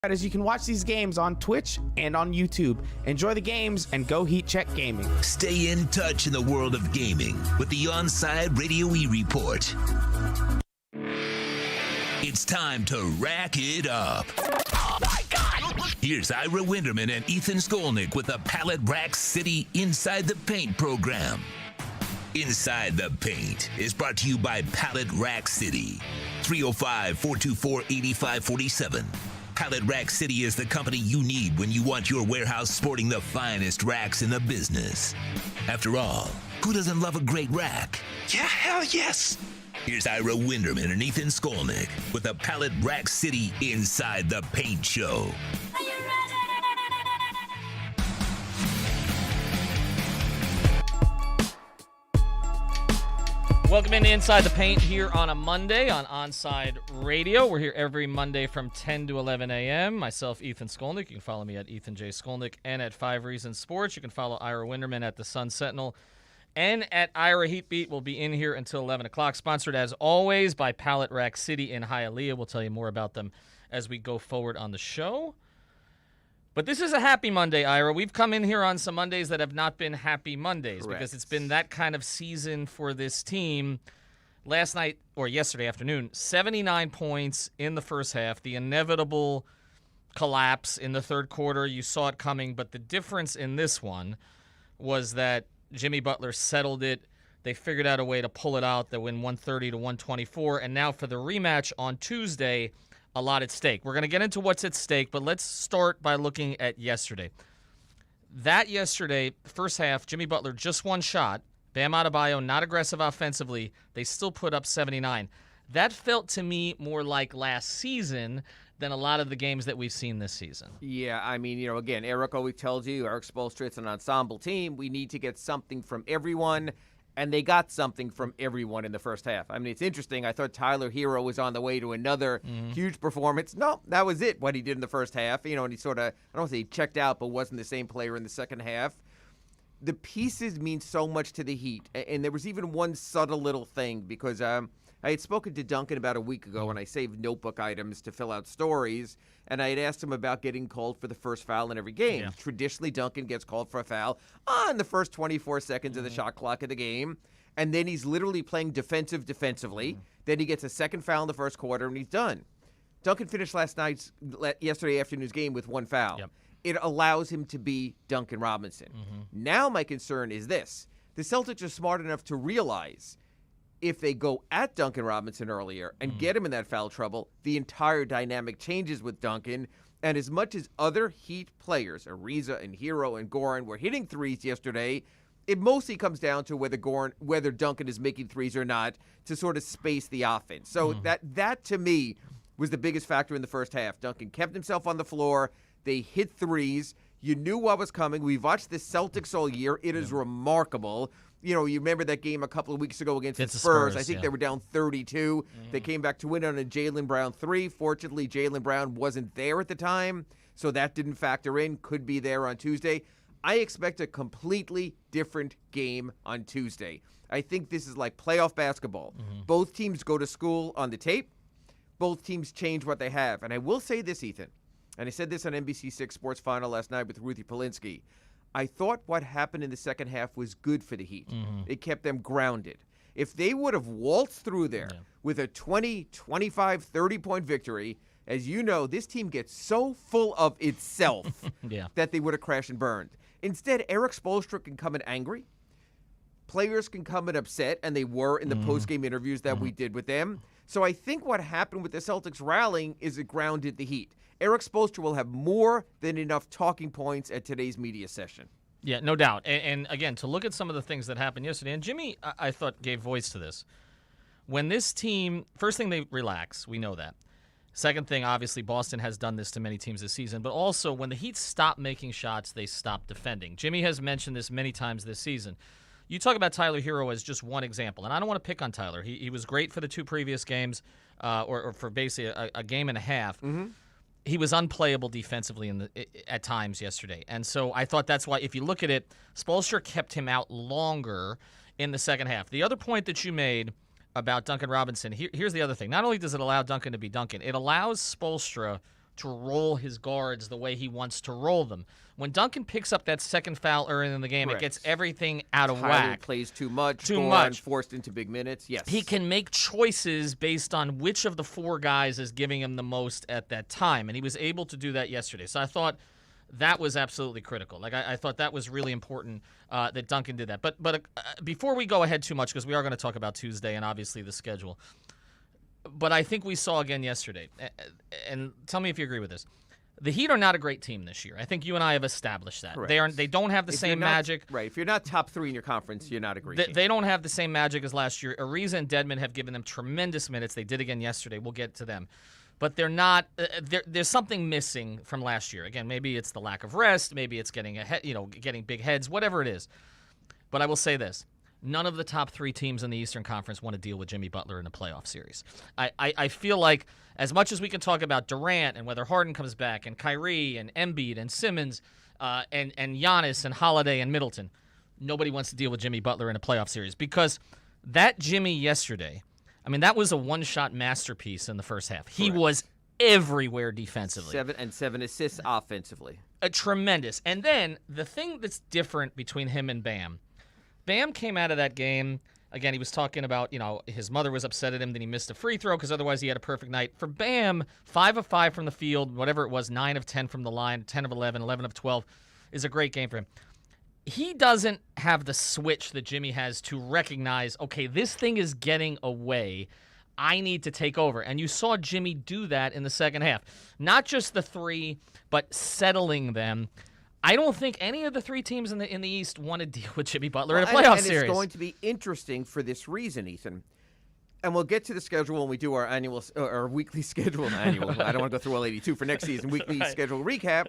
As you can watch these games on Twitch and on YouTube. Enjoy the games and go Heat Check Gaming. Stay in touch in the world of gaming with the Onside Radio E Report. It's time to rack it up. Oh my God! Here's Ira Winderman and Ethan Skolnick with the Pallet Rack City Inside the Paint program. Inside the Paint is brought to you by Pallet Rack City. 305-424-8547. Pallet Rack City is the company you need when you want your warehouse sporting the finest racks in the business. After all, who doesn't love a great rack? Yeah, hell yes! Here's Ira Winderman and Ethan Skolnick with the Pallet Rack City Inside the Paint Show. Welcome into Inside the Paint here on a Monday on Onside Radio. We're here every Monday from 10 to 11 a.m. Myself, Ethan Skolnick. You can follow me at Ethan J. Skolnick and at 5 Reasons Sports. You can follow Ira Winderman at the Sun Sentinel and at Ira Heatbeat. We'll be in here until 11 o'clock. Sponsored, as always, by Pallet Rack City in Hialeah. We'll tell you more about them as we go forward on the show. But this is a happy Monday, Ira. We've come in here on some Mondays that have not been happy Mondays. Correct. Because it's been that kind of season for this team. Last night, or yesterday afternoon, 79 points in the first half. The inevitable collapse in the third quarter. You saw it coming, but the difference in this one was that Jimmy Butler settled it. They figured out a way to pull it out. They win 130 to 124. And now for the rematch on Tuesday, a lot at stake. We're going to get into what's at stake, but let's start by looking at yesterday. That yesterday, first half, Jimmy Butler just one shot. Bam Adebayo, not aggressive offensively. They still put up 79. That felt to me more like last season than a lot of the games that we've seen this season. Yeah, I mean, again, Eric always tells you, Eric Spoelstra, it's an ensemble team. We need to get something from everyone. And they got something from everyone in the first half. I mean, it's interesting. I thought Tyler Hero was on the way to another huge performance. No, that was it, what he did in the first half. And he sort of, I don't want to say he checked out, but wasn't the same player in the second half. The pieces mean so much to the Heat. And there was even one subtle little thing because I had spoken to Duncan about a week ago, and I saved notebook items to fill out stories. And I had asked him about getting called for the first foul in every game. Yeah. Traditionally, Duncan gets called for a foul in the first 24 seconds of the shot clock of the game. And then he's literally playing defensively. Then he gets a second foul in the first quarter, and he's done. Duncan finished yesterday afternoon's game with one foul. Yep. It allows him to be Duncan Robinson. Now my concern is this. The Celtics are smart enough to realize if they go at Duncan Robinson earlier and get him in that foul trouble, the entire dynamic changes with Duncan. And as much as other Heat players, Ariza and Hero and Goran, were hitting threes yesterday, it mostly comes down to whether Duncan is making threes or not to sort of space the offense. So that to me was the biggest factor in the first half. Duncan kept himself on the floor. They hit threes. You knew what was coming. We've watched the Celtics all year. It is remarkable. You remember that game a couple of weeks ago against the Spurs. I think they were down 32. They came back to win on a Jaylen Brown 3. Fortunately, Jaylen Brown wasn't there at the time, so that didn't factor in. Could be there on Tuesday. I expect a completely different game on Tuesday. I think this is like playoff basketball. Both teams go to school on the tape. Both teams change what they have. And I will say this, Ethan, and I said this on NBC6 Sports Final last night with Ruthie Polinsky. I thought what happened in the second half was good for the Heat. It kept them grounded. If they would have waltzed through there with a 20, 25, 30-point victory, as you know, this team gets so full of itself that they would have crashed and burned. Instead, Eric Spoelstra can come in angry. Players can come in upset, and they were in the post-game interviews that we did with them. So I think what happened with the Celtics rallying is it grounded the Heat. Eric Spoelstra will have more than enough talking points at today's media session. Yeah, no doubt. And again, to look at some of the things that happened yesterday, and Jimmy, I thought, gave voice to this. When this team, first thing, they relax. We know that. Second thing, obviously, Boston has done this to many teams this season. But also, when the Heat stop making shots, they stop defending. Jimmy has mentioned this many times this season. You talk about Tyler Hero as just one example, and I don't want to pick on Tyler. He was great for the two previous games, or for basically a game and a half. He was unplayable defensively at times yesterday. And so I thought that's why, if you look at it, Spoelstra kept him out longer in the second half. The other point that you made about Duncan Robinson, here's the other thing. Not only does it allow Duncan to be Duncan, it allows Spoelstra to roll his guards the way he wants to roll them. When Duncan picks up that second foul early in the game, Correct. it gets everything out of Tyler whack. plays too much. Too Goran much. Forced into big minutes. Yes. He can make choices based on which of the four guys is giving him the most at that time, and he was able to do that yesterday. So I thought that was absolutely critical. Like I thought that was really important that Duncan did that. But before we go ahead too much, because we are going to talk about Tuesday and obviously the schedule, but I think we saw again yesterday, and tell me if you agree with this. The Heat are not a great team this year. I think you and I have established that. Correct. They don't have the same magic. Right. If you're not top 3 in your conference, you're not a great team. They don't have the same magic as last year. Ariza and Dedmon have given them tremendous minutes. They did again yesterday. We'll get to them. But they're not. There's something missing from last year. Again, maybe it's the lack of rest. Maybe it's getting ahead. Getting big heads. Whatever it is. But I will say this: none of the top 3 teams in the Eastern Conference want to deal with Jimmy Butler in a playoff series. I feel like as much as we can talk about Durant and whether Harden comes back and Kyrie and Embiid and Simmons and Giannis and Holiday and Middleton, nobody wants to deal with Jimmy Butler in a playoff series because that Jimmy yesterday, I mean, that was a one-shot masterpiece in the first half. He Correct. was everywhere defensively. 7 assists offensively. Tremendous. And then the thing that's different between him and Bam came out of that game. Again, he was talking about, his mother was upset at him that he missed a free throw because otherwise he had a perfect night. For Bam, 5 of 5 from the field, whatever it was, 9 of 10 from the line, 10 of 11, 11 of 12 is a great game for him. He doesn't have the switch that Jimmy has to recognize, okay, this thing is getting away. I need to take over. And you saw Jimmy do that in the second half. Not just the 3, but settling them. I don't think any of the 3 teams in the East want to deal with Jimmy Butler in a playoff series. It's going to be interesting for this reason, Ethan. And we'll get to the schedule when we do our weekly schedule. I don't want to go through all 82 for next season. Weekly schedule recap.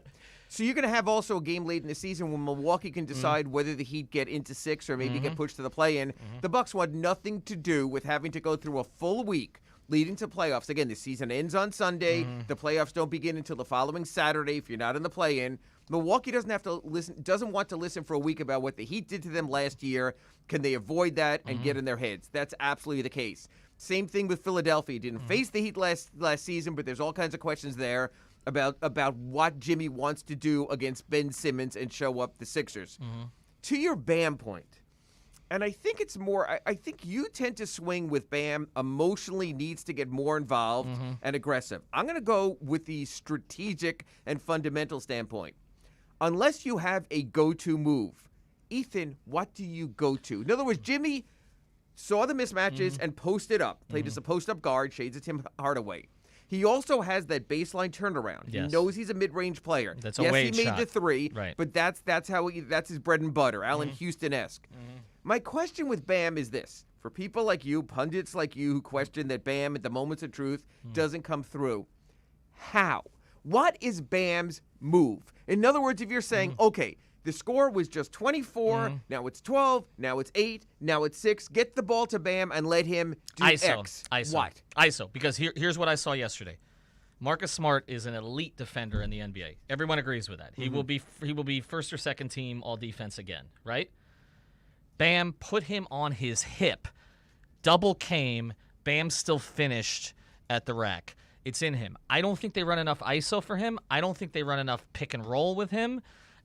So you're going to have also a game late in the season when Milwaukee can decide whether the Heat get into 6 or maybe get pushed to the play-in. The Bucks want nothing to do with having to go through a full week leading to playoffs. Again, the season ends on Sunday. The playoffs don't begin until the following Saturday if you're not in the play-in. Milwaukee doesn't want to listen for a week about what the Heat did to them last year. Can they avoid that and get in their heads? That's absolutely the case. Same thing with Philadelphia. Didn't face the Heat last season, but there's all kinds of questions there about what Jimmy wants to do against Ben Simmons and show up the Sixers. To your Bam point, and I think it's more, I think you tend to swing with Bam emotionally needs to get more involved and aggressive. I'm going to go with the strategic and fundamental standpoint. Unless you have a go-to move, Ethan, what do you go to? In other words, Jimmy saw the mismatches and posted up, played as a post-up guard, shades of Tim Hardaway. He also has that baseline turnaround. Yes. He knows he's a mid-range player. That's a yes, Wade he made shot. the 3, Right. but that's his bread and butter, Allen Houston-esque. My question with Bam is this. For people like you, pundits like you, who question that Bam at the moments of truth doesn't come through, how? What is Bam's move? In other words, if you're saying, okay, the score was just 24, now it's 12, now it's 8, now it's 6, get the ball to Bam and let him do X. ISO. What? ISO. Because here's what I saw yesterday. Marcus Smart is an elite defender in the NBA. Everyone agrees with that. He will be first or second team all defense again, right? Bam put him on his hip. Double came. Bam still finished at the rack. It's in him. I don't think they run enough ISO for him. I don't think they run enough pick and roll with him.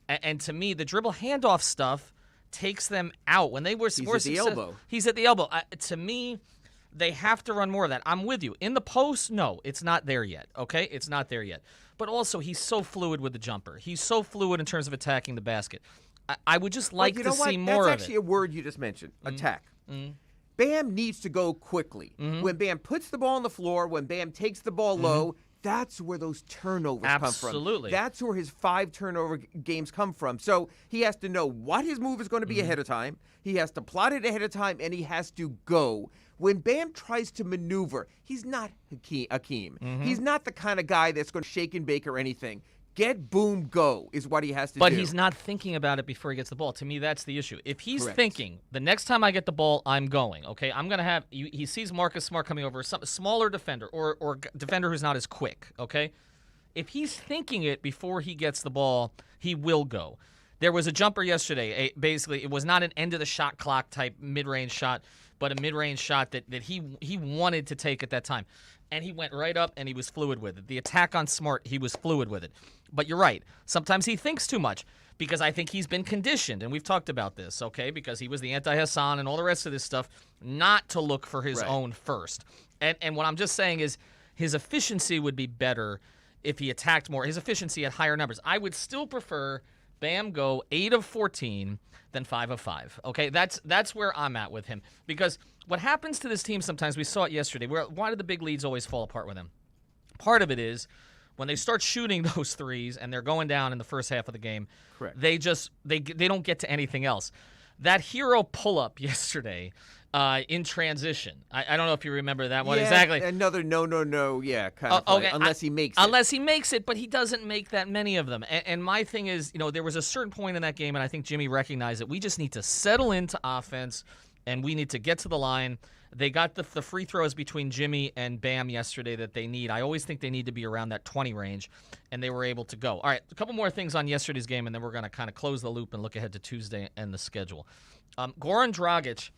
And to me, the dribble handoff stuff takes them out. When they were He's more at the elbow. He's at the elbow. To me, they have to run more of that. I'm with you. In the post, no, it's not there yet, okay? It's not there yet. But also, he's so fluid with the jumper. He's so fluid in terms of attacking the basket. I would just like to see more of it. That's actually a word you just mentioned, attack. Bam needs to go quickly. When Bam puts the ball on the floor, when Bam takes the ball low, that's where those turnovers come from. Absolutely. That's where his 5 turnover games come from. So he has to know what his move is going to be ahead of time. He has to plot it ahead of time, and he has to go. When Bam tries to maneuver, he's not Hakeem. He's not the kind of guy that's going to shake and bake or anything. Get, boom, go is what he has to do. But he's not thinking about it before he gets the ball. To me, that's the issue. If he's Correct. thinking, the next time I get the ball, I'm going, okay? I'm going to have – he sees Marcus Smart coming over, some smaller defender or defender who's not as quick, okay? If he's thinking it before he gets the ball, he will go. There was a jumper yesterday. Basically, it was not an end-of-the-shot clock type mid-range shot, but a mid-range shot that he wanted to take at that time. And he went right up, and he was fluid with it. The attack on Smart, he was fluid with it. But you're right. Sometimes he thinks too much because I think he's been conditioned, and we've talked about this, okay, because he was the anti-Hassan and all the rest of this stuff, not to look for his own first. And what I'm just saying is his efficiency would be better if he attacked more. His efficiency at higher numbers. I would still prefer Bam go 8 of 14 than 5 of 5. Okay, that's where I'm at with him. Because what happens to this team sometimes, we saw it yesterday, why do the big leads always fall apart with him? Part of it is when they start shooting those threes and they're going down in the first half of the game, they don't get to anything else. That hero pull-up yesterday in transition. I don't know if you remember that one. Exactly. Another no, kind of play, unless he makes it. Unless he makes it, but he doesn't make that many of them. And my thing is, there was a certain point in that game, and I think Jimmy recognized it. We just need to settle into offense, and we need to get to the line. They got the free throws between Jimmy and Bam yesterday that they need. I always think they need to be around that 20 range, and they were able to go. All right, a couple more things on yesterday's game, and then we're going to kind of close the loop and look ahead to Tuesday and the schedule. Goran Dragic,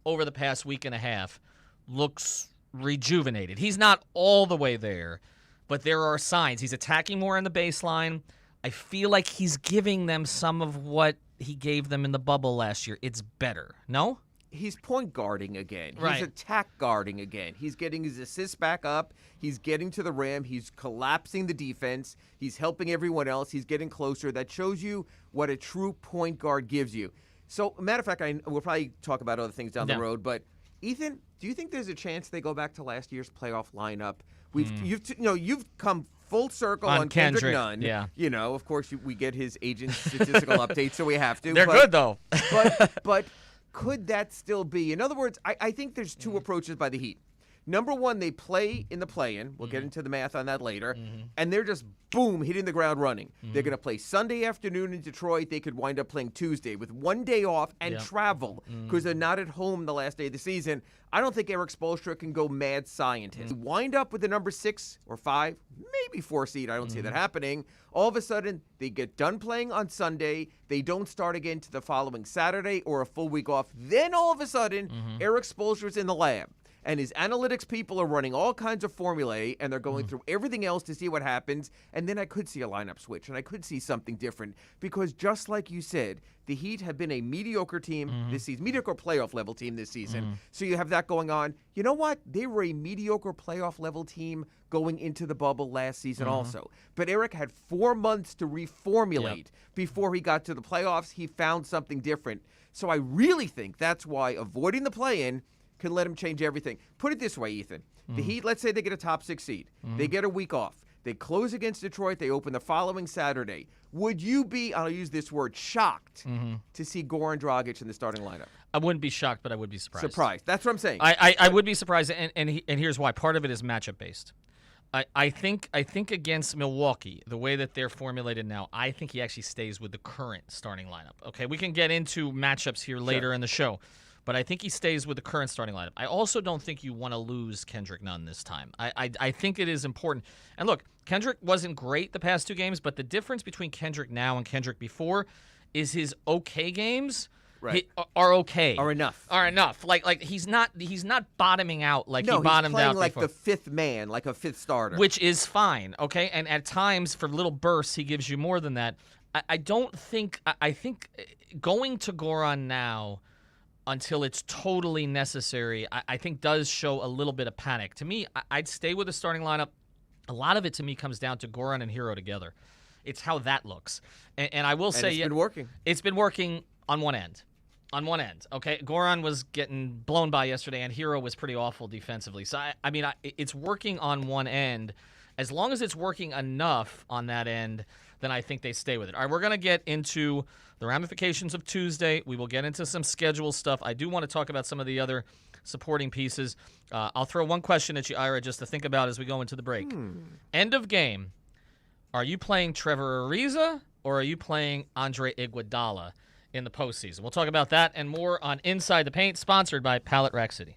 over the past week and a half, looks rejuvenated. He's not all the way there, but there are signs. He's attacking more in the baseline. I feel like he's giving them some of what he gave them in the bubble last year. It's better. No? He's point guarding again. Right. He's attack guarding again. He's getting his assists back up. He's getting to the rim. He's collapsing the defense. He's helping everyone else. He's getting closer. That shows you what a true point guard gives you. So, matter of fact, we'll probably talk about other things down the road, but Ethan, do you think there's a chance they go back to last year's playoff lineup? You've come full circle on Kendrick Nunn. Yeah. Of course, we get his agent's statistical updates, so we have to. They're good, though. but could that still be? In other words, I think there's two approaches by the Heat. Number one, they play in the play-in. We'll get into the math on that later. And they're just, boom, hitting the ground running. They're going to play Sunday afternoon in Detroit. They could wind up playing Tuesday with one day off and travel because they're not at home the last day of the season. I don't think Eric Spoelstra can go mad scientist. Wind up with the number 6 or 5, maybe 4 seed. I don't see that happening. All of a sudden, they get done playing on Sunday. They don't start again to the following Saturday or a full week off. Then all of a sudden, Eric Spoelstra's in the lab. And his analytics people are running all kinds of formulae, and they're going through everything else to see what happens. And then I could see a lineup switch, and I could see something different. Because just like you said, the Heat have been a mediocre team this season, mediocre playoff level team this season. So you have that going on. You know what? They were a mediocre playoff level team going into the bubble last season also. But Eric had 4 months to reformulate before he got to the playoffs. He found something different. So I really think that's why avoiding the play-in can let him change everything. Put it this way, Ethan. The Heat, let's say they get a top 6 seed. They get a week off. They close against Detroit. They open the following Saturday. Would you be, I'll use this word, shocked to see Goran Dragic in the starting lineup? I wouldn't be shocked, but I would be surprised. Surprised. That's what I'm saying. I would be surprised, and here's why. Part of it is matchup-based. I think against Milwaukee, the way that they're formulated now, I think he actually stays with the current starting lineup. Okay, we can get into matchups here later in the show. But I think he stays with the current starting lineup. I also don't think you want to lose Kendrick Nunn this time. I think it is important. And look, Kendrick wasn't great the past 2 games, but the difference between Kendrick now and Kendrick before is his okay games are okay. Are enough. Like he's not bottoming out like he bottomed out before. like the 5th man, like a 5th starter. Which is fine, okay? And at times, for little bursts, he gives you more than that. I think going to Goran now until it's totally necessary, I think does show a little bit of panic. To me, I'd stay with the starting lineup. A lot of it, to me, comes down to Goran and Hero together. It's how that looks. And I will say... it's been working. It's been working on one end. Okay? Goran was getting blown by yesterday, and Hero was pretty awful defensively. So, it's working on one end. As long as it's working enough on that end, then I think they stay with it. All right, we're going to get into the ramifications of Tuesday. We will get into some schedule stuff. I do want to talk about some of the other supporting pieces. I'll throw one question at you, Ira, just to think about as we go into the break. End of game. Are you playing Trevor Ariza or are you playing Andre Iguodala in the postseason? We'll talk about that and more on Inside the Paint, sponsored by Pallet Rack City.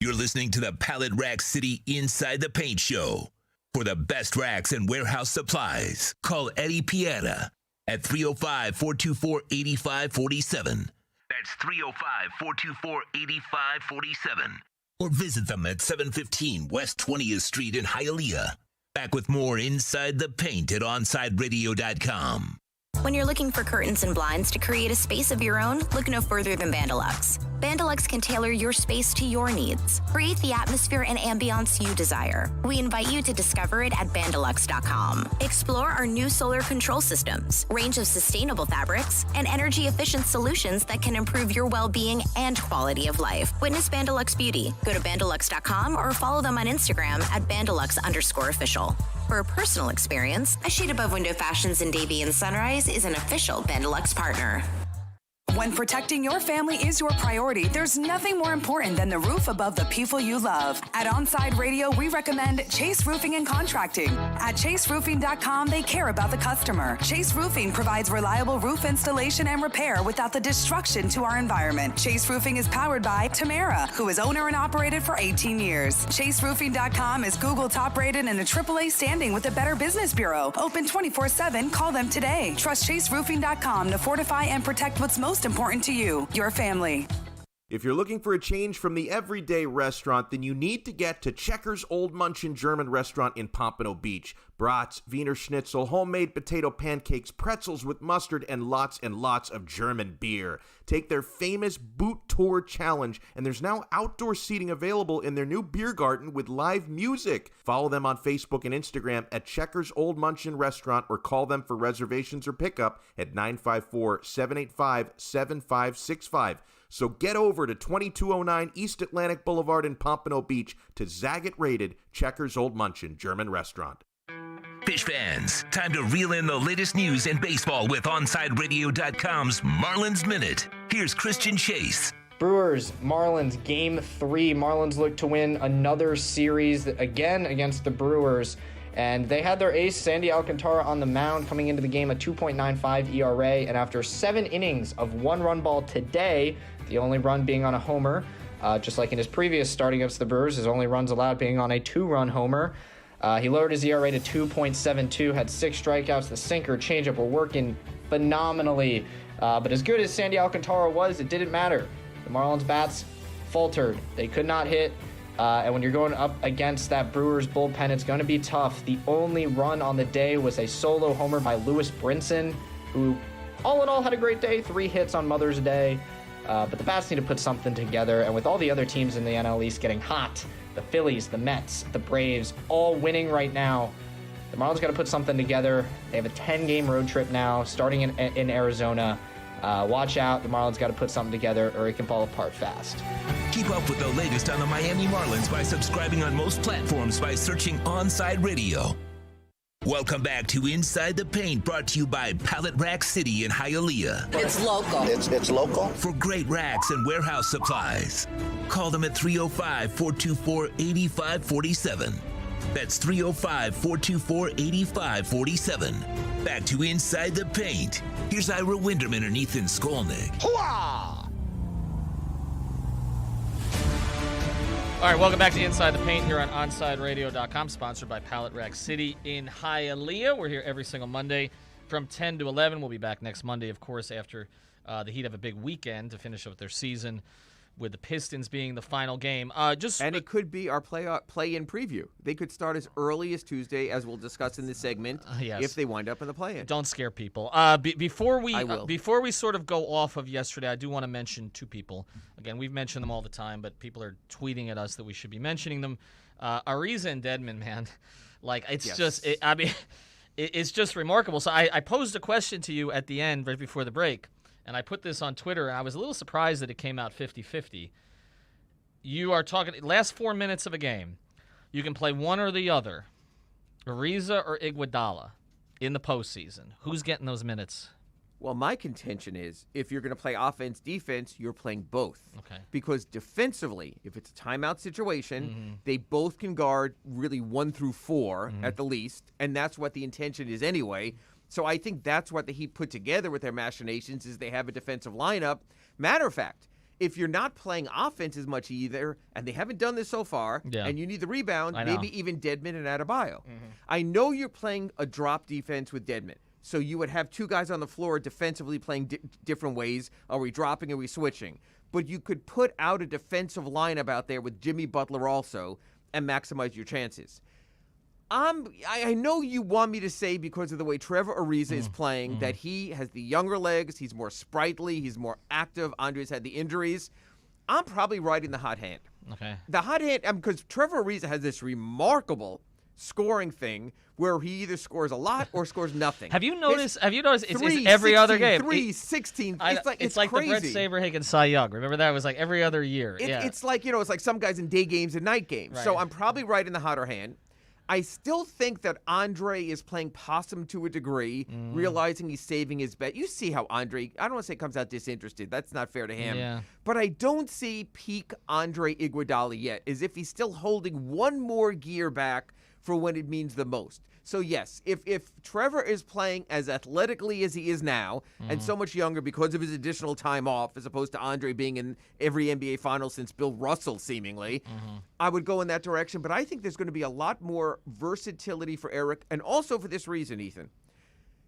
You're listening to the Pallet Rack City Inside the Paint Show. For the best racks and warehouse supplies, call Eddie Pieta at 305-424-8547. That's 305-424-8547. Or visit them at 715 West 20th Street in Hialeah. Back with more Inside the Paint at OnSideRadio.com. When you're looking for curtains and blinds to create a space of your own, look no further than Bandalux. Bandalux can tailor your space to your needs. Create the atmosphere and ambiance you desire. We invite you to discover it at Bandalux.com. Explore our new solar control systems, range of sustainable fabrics, and energy-efficient solutions that can improve your well-being and quality of life. Witness Bandalux Beauty. Go to Bandalux.com or follow them on Instagram at Bandalux_official. For a personal experience, A Shade Above Window Fashions in Davie and Sunrise is an official Bandalux partner. When protecting your family is your priority, there's nothing more important than the roof above the people you love. At Onside Radio, we recommend Chase Roofing and Contracting. At chaseroofing.com, they care about the customer. Chase Roofing provides reliable roof installation and repair without the destruction to our environment. Chase Roofing is powered by Tamara, who is owner and operated for 18 years. Chaseroofing.com is Google top rated and a AAA standing with the Better Business Bureau. Open 24/7. Call them today. Trust chaseroofing.com to fortify and protect what's most important to you, your family. If you're looking for a change from the everyday restaurant, then you need to get to Checkers Old Munchin German Restaurant in Pompano Beach. Brats, Wiener Schnitzel, homemade potato pancakes, pretzels with mustard, and lots of German beer. Take their famous Boot Tour Challenge, and there's now outdoor seating available in their new beer garden with live music. Follow them on Facebook and Instagram at Checkers Old Munchin Restaurant, or call them for reservations or pickup at 954-785-7565. So get over to 2209 East Atlantic Boulevard in Pompano Beach to Zagat-rated Checkers Old Munchin German Restaurant. Fish fans, time to reel in the latest news in baseball with OnSideRadio.com's Marlins Minute. Here's Christian Chase. Brewers, Marlins, Game 3. Marlins look to win another series again against the Brewers. And they had their ace, Sandy Alcantara, on the mound coming into the game, a 2.95 ERA. And after 7 innings of 1-run ball today, the only run being on a homer, just like in his previous start against the Brewers, his only runs allowed being on a 2-run homer. He lowered his ERA to 2.72, had 6 strikeouts. The sinker, changeup were working phenomenally. But as good as Sandy Alcantara was, it didn't matter. The Marlins bats faltered. They could not hit. And when you're going up against that Brewers bullpen, it's going to be tough. The only run on the day was a solo homer by Lewis Brinson, who all in all had a great day, 3 hits on Mother's Day. But the bats need to put something together. And with all the other teams in the NL East getting hot, the Phillies, the Mets, the Braves, all winning right now, the Marlins got to put something together. They have a 10-game road trip now, starting in Arizona. Watch out. The Marlins got to put something together or it can fall apart fast. Keep up with the latest on the Miami Marlins by subscribing on most platforms by searching Onside Radio. Welcome back to Inside the Paint, brought to you by Pallet Rack City in Hialeah. It's local. It's local. For great racks and warehouse supplies, call them at 305-424-8547. That's 305-424-8547. Back to Inside the Paint. Here's Ira Winderman and Ethan Skolnick. Hooah! All right, welcome back to Inside the Paint here on OnSideRadio.com, sponsored by Pallet Rack City in Hialeah. We're here every single Monday from 10 to 11. We'll be back next Monday, of course, after the Heat have a big weekend to finish up their season, with the Pistons being the final game. And it could be our play-in preview. They could start as early as Tuesday, as we'll discuss in this segment, yes, if they wind up in the play-in. Don't scare people. Before we sort of go off of yesterday, I do want to mention 2 people. Again, we've mentioned them all the time, but people are tweeting at us that we should be mentioning them. Ariza and Dedman, man, like it's it's just remarkable. So I posed a question to you at the end, right before the break. And I put this on Twitter, and I was a little surprised that it came out 50-50. You are talking last 4 minutes of a game. You can play one or the other, Ariza or Iguodala, in the postseason. Who's getting those minutes? Well, my contention is if you're going to play offense, defense, you're playing both. Okay. Because defensively, if it's a timeout situation, they both can guard really 1 through 4 at the least, and that's what the intention is anyway. So I think that's what the Heat put together with their machinations is they have a defensive lineup. Matter of fact, if you're not playing offense as much either, and they haven't done this so far, and you need the rebound, maybe even Dedman and Adebayo. I know you're playing a drop defense with Dedman, So you would have two guys on the floor defensively playing different ways. Are we dropping? Are we switching? But you could put out a defensive lineup out there with Jimmy Butler also and maximize your chances. I know you want me to say, because of the way Trevor Ariza is playing, that he has the younger legs, he's more sprightly, he's more active. Andre's had the injuries. I'm probably riding the hot hand. Okay. The hot hand, because Trevor Ariza has this remarkable scoring thing where he either scores a lot or scores nothing. Have you noticed? It's 3, every 16, other game. 3, 16. It's like crazy. the Brett Saberhagen Cy Young. Remember that? It was like every other year. It's like, it's like some guys in day games and night games. Right. So I'm probably riding the hotter hand. I still think that Andre is playing possum to a degree, realizing he's saving his bet. You see how Andre, I don't want to say comes out disinterested. That's not fair to him. Yeah. But I don't see peak Andre Iguodala yet, as if he's still holding one more gear back for when it means the most. So, yes, if Trevor is playing as athletically as he is now, and so much younger because of his additional time off, as opposed to Andre being in every NBA final since Bill Russell, seemingly, I would go in that direction. But I think there's going to be a lot more versatility for Eric, and also for this reason, Ethan.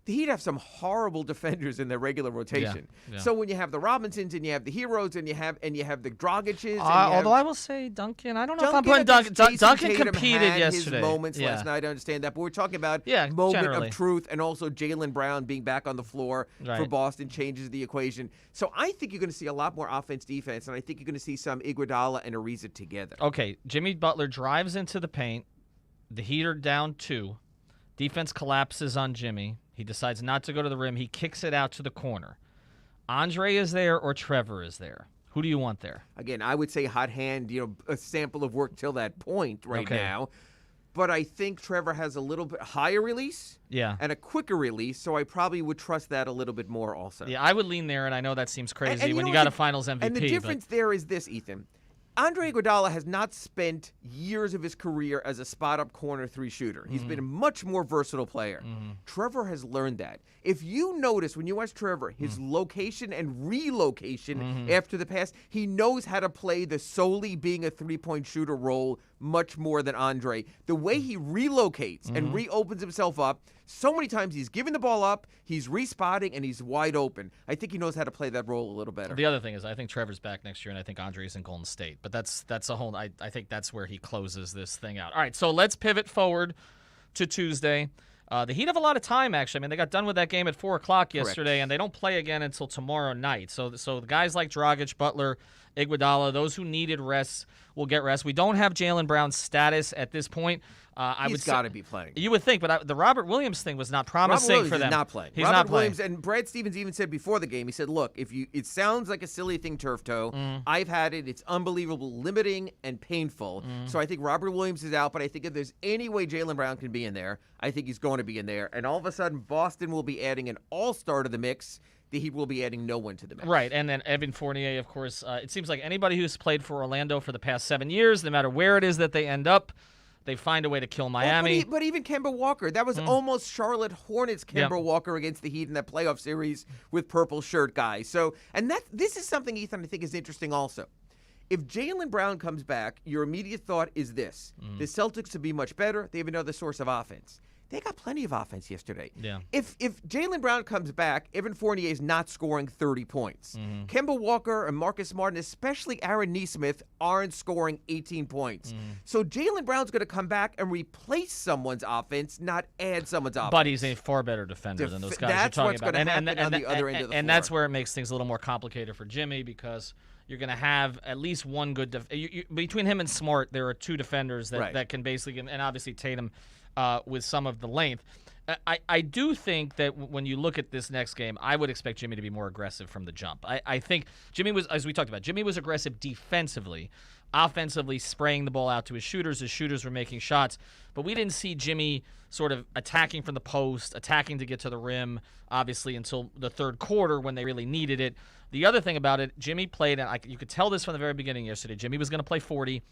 The Heat have some horrible defenders in their regular rotation. Yeah. So when you have the Robinsons and you have the Heroes and you have the Dragic's, Although I will say Duncan, I don't know if I'm putting Duncan. Duncan. Duncan Tatum competed had yesterday. His moments last night. I understand that, but we're talking about moment generally. of truth, and also Jaylen Brown being back on the floor for Boston changes the equation. So I think you're going to see a lot more offense-defense, and I think you're going to see some Iguodala and Ariza together. Okay, Jimmy Butler drives into the paint. The Heat are down 2. Defense collapses on Jimmy. He decides not to go to the rim. He kicks it out to the corner. Andre is there or Trevor is there? Who do you want there? Again, I would say hot hand, a sample of work till that point now. But I think Trevor has a little bit higher release and a quicker release, so I probably would trust that a little bit more also. Yeah, I would lean there, and I know that seems crazy and when you got a finals MVP. And the difference there is this, Ethan. Andre Iguodala has not spent years of his career as a spot-up corner 3 shooter. He's been a much more versatile player. Trevor has learned that. If you notice when you watch Trevor, his location and relocation after the pass, he knows how to play the solely being a 3-point shooter role much more than Andre. The way he relocates and reopens himself up, so many times he's giving the ball up, he's respotting, and he's wide open. I think he knows how to play that role a little better. The other thing is I think Trevor's back next year, and I think Andre's in Golden State. But that's a whole – I think that's where he closes this thing out. All right, so let's pivot forward to Tuesday. The Heat have a lot of time, actually. I mean, they got done with that game at 4 o'clock yesterday, and they don't play again until tomorrow night. So the guys like Dragic, Butler, Iguodala, those who needed rest will get rest. We don't have Jaylen Brown's status at this point. He's got to be playing. You would think, but the Robert Williams thing was not promising for them. Is not playing. He's Robert not playing. Williams, and Brad Stevens even said before the game, he said, look, it sounds like a silly thing, turf toe. I've had it. It's unbelievable, limiting, and painful. So I think Robert Williams is out, but I think if there's any way Jaylen Brown can be in there, I think he's going to be in there. And all of a sudden, Boston will be adding an all-star to the mix. The Heat will be adding no one to the mix. Right, and then Evan Fournier, of course. It seems like anybody who's played for Orlando for the past 7 years, no matter where it is that they end up, they find a way to kill Miami. But even Kemba Walker, that was almost Charlotte Hornets Kemba Walker against the Heat in that playoff series with purple shirt guys. So, and this is something, Ethan, I think is interesting also. If Jaylen Brown comes back, your immediate thought is this. The Celtics would be much better. They have another source of offense. They got plenty of offense yesterday. Yeah. If Jaylen Brown comes back, Evan Fournier is not scoring 30 points. Kemba Walker and Marcus Smart, and especially Aaron Nesmith, aren't scoring 18 points. So Jaylen Brown's going to come back and replace someone's offense, not add someone's offense. But he's a far better defender than those guys that's you're talking what's about. going to happen on the other end of the floor. And that's where it makes things a little more complicated for Jimmy, because you're going to have at least one good between him and Smart, there are 2 defenders that can basically, and obviously Tatum with some of the length. I do think that when you look at this next game, I would expect Jimmy to be more aggressive from the jump. I think Jimmy was, as we talked about, Jimmy was aggressive defensively, offensively spraying the ball out to his shooters. His shooters were making shots, but we didn't see Jimmy sort of attacking from the post, attacking to get to the rim, obviously, until the third quarter when they really needed it. The other thing about it, Jimmy played, and you could tell this from the very beginning yesterday, Jimmy was going to play 40.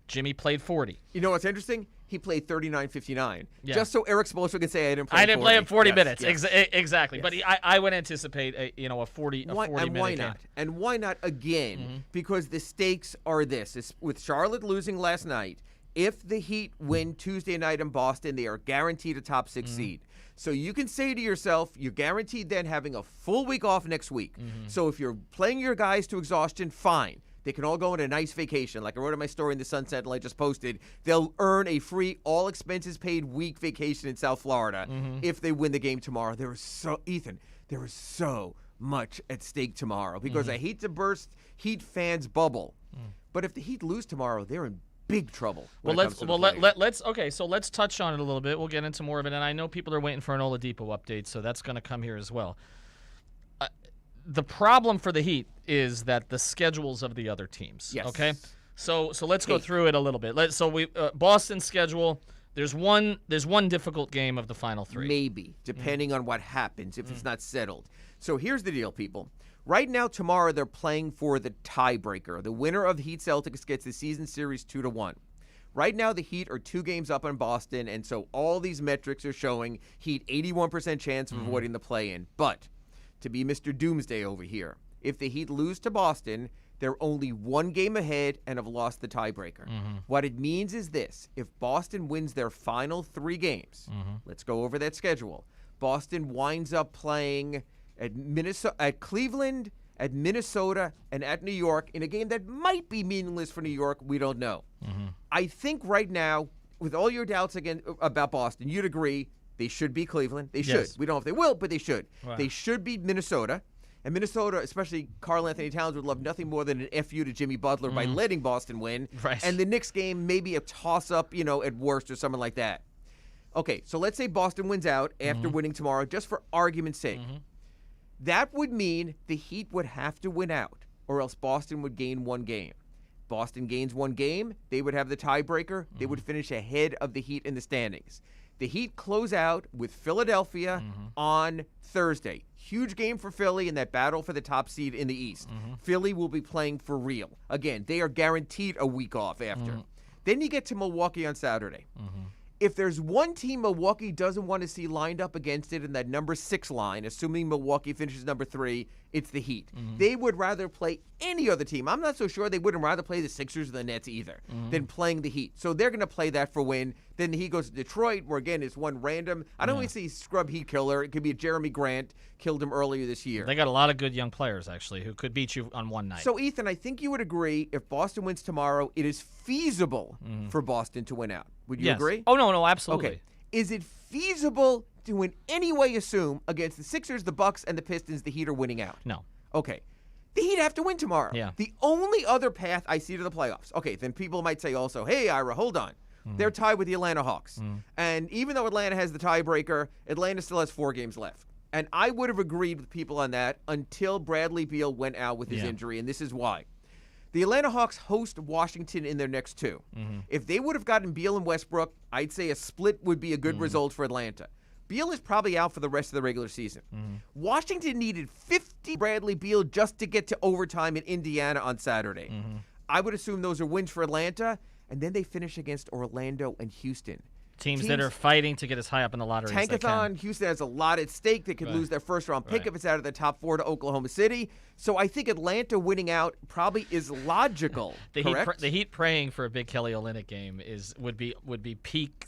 Jimmy played 40. You know what's interesting? He played 39-59. Yeah. Just so Eric Spoelstra can say I didn't play 40. I didn't play him 40 minutes. Yes. Exactly. Yes. But I would anticipate a 40 and minute why game. not? And why not again? Because the stakes are this. With Charlotte losing last night, If the Heat win Tuesday night in Boston, they are guaranteed a top 6 seed. So you can say to yourself, you're guaranteed then having a full week off next week. So if you're playing your guys to exhaustion, fine. They can all go on a nice vacation. Like I wrote in my story in the Sun Sentinel I just posted, they'll earn a free, all expenses paid week vacation in South Florida if they win the game tomorrow. Ethan, there is so much at stake tomorrow because I hate to burst Heat fans' bubble. But if the Heat lose tomorrow, they're in big trouble. Let's touch on it a little bit. We'll get into more of it, and I know people are waiting for an Oladipo update, so that's going to come here as well. The problem for the Heat is that the schedules of the other teams. Yes. Okay. So let's go through it a little bit. Boston's schedule. There's one difficult game of the final 3. Maybe, depending on what happens if it's not settled. So here's the deal, people. Right now, tomorrow, they're playing for the tiebreaker. The winner of Heat Celtics gets the season series 2-1. Right now, the Heat are 2 games up on Boston, and so all these metrics are showing Heat 81% chance of avoiding the play-in. But to be Mr. Doomsday over here, if the Heat lose to Boston, they're only 1 game ahead and have lost the tiebreaker. What it means is this. If Boston wins their final 3 games, let's go over that schedule. Boston winds up playing at Cleveland, at Minnesota, and at New York in a game that might be meaningless for New York. We don't know. I think right now, with all your doubts again about Boston, you'd agree they should beat Cleveland. They should. Yes. We don't know if they will, but they should. Wow. They should beat Minnesota. And Minnesota, especially Karl Anthony Towns, would love nothing more than an FU to Jimmy Butler by letting Boston win. Right. And the Knicks game, maybe a toss-up, at worst or something like that. Okay, so let's say Boston wins out after winning tomorrow, just for argument's sake. That would mean the Heat would have to win out, or else Boston would gain 1 game. Boston gains 1 game, they would have the tiebreaker. They would finish ahead of the Heat in the standings. The Heat close out with Philadelphia on Thursday. Huge game for Philly in that battle for the top seed in the East. Philly will be playing for real. Again, they are guaranteed a week off after. Then you get to Milwaukee on Saturday. If there's one team Milwaukee doesn't want to see lined up against it in that number 6 line, assuming Milwaukee finishes number 3, it's the Heat. They would rather play any other team. I'm not so sure they wouldn't rather play the Sixers or the Nets either than playing the Heat. So they're going to play that for win. Then the Heat goes to Detroit, where again it's one random. I don't even see scrub Heat killer. It could be a Jeremy Grant, killed him earlier this year. They got a lot of good young players actually who could beat you on one night. So Ethan, I think you would agree if Boston wins tomorrow, it is feasible for Boston to win out. Would you agree? Oh no, absolutely. Okay. Is it feasible to in any way assume against the Sixers, the Bucks, and the Pistons the Heat are winning out? No. Okay. The Heat have to win tomorrow. Yeah. The only other path I see to the playoffs. Okay, then people might say also, hey, Ira, hold on. They're tied with the Atlanta Hawks. And even though Atlanta has the tiebreaker, Atlanta still has 4 games left. And I would have agreed with people on that until Bradley Beal went out with his injury, and this is why. The Atlanta Hawks host Washington in their next 2. If they would have gotten Beal and Westbrook, I'd say a split would be a good result for Atlanta. Beal is probably out for the rest of the regular season. Washington needed 50 Bradley Beal just to get to overtime in Indiana on Saturday. I would assume those are wins for Atlanta, and then they finish against Orlando and Houston. Teams that are fighting to get as high up in the lottery as they can. Tankathon, Houston has a lot at stake. They could lose their first-round pick if it's out of the top 4 to Oklahoma City. So I think Atlanta winning out probably is logical. Correct? The Heat praying for a big Kelly Olynyk game would be peak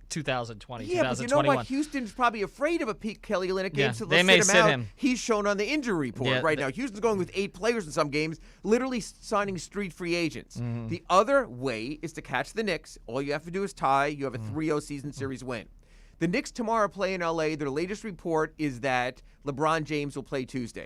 2020, yeah, 2021. but you know what? Houston's probably afraid of a peak Kelly Olynyk game, so they they'll may sit him out. him. He's shown on the injury report right now. Houston's going with 8 players in some games, literally signing street free agents. The other way is to catch the Knicks. All you have to do is tie. You have a 3-0 season series win. The Knicks tomorrow play in L.A. Their latest report is that LeBron James will play Tuesday.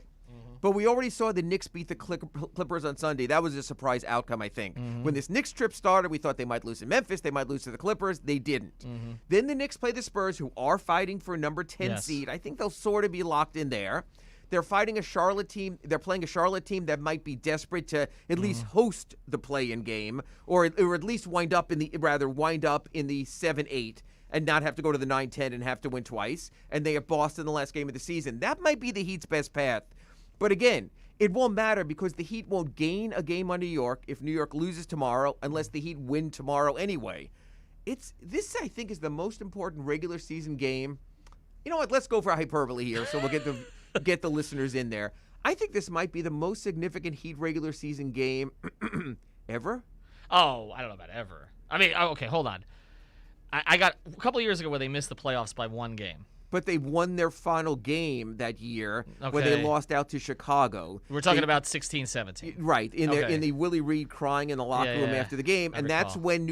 But we already saw the Knicks beat the Clippers on Sunday. That was a surprise outcome, I think. When this Knicks trip started, we thought they might lose to Memphis. They might lose to the Clippers. They didn't. Then the Knicks play the Spurs, who are fighting for a number 10 seed. I think they'll sort of be locked in there. They're fighting a Charlotte team. They're playing a Charlotte team that might be desperate to at least host the play-in game, or at least wind up in the 7-8 and not have to go to the 9-10 and have to win twice. And they have Boston the last game of the season. That might be the Heat's best path. But again, it won't matter because the Heat won't gain a game on New York if New York loses tomorrow unless the Heat win tomorrow anyway. This, I think, is the most important regular season game. You know what? Let's go for hyperbole here so we'll get the listeners in there. I think this might be the most significant Heat regular season game ever. Oh, I don't know about ever. I mean, okay, hold on. I got a couple of years ago where they missed the playoffs by one game. But they won their final game that year where they Okay. lost out to Chicago. We're talking about 16-17. Right, in Okay. the Willie Reed crying in the locker room yeah. after the game, I and that's recall. when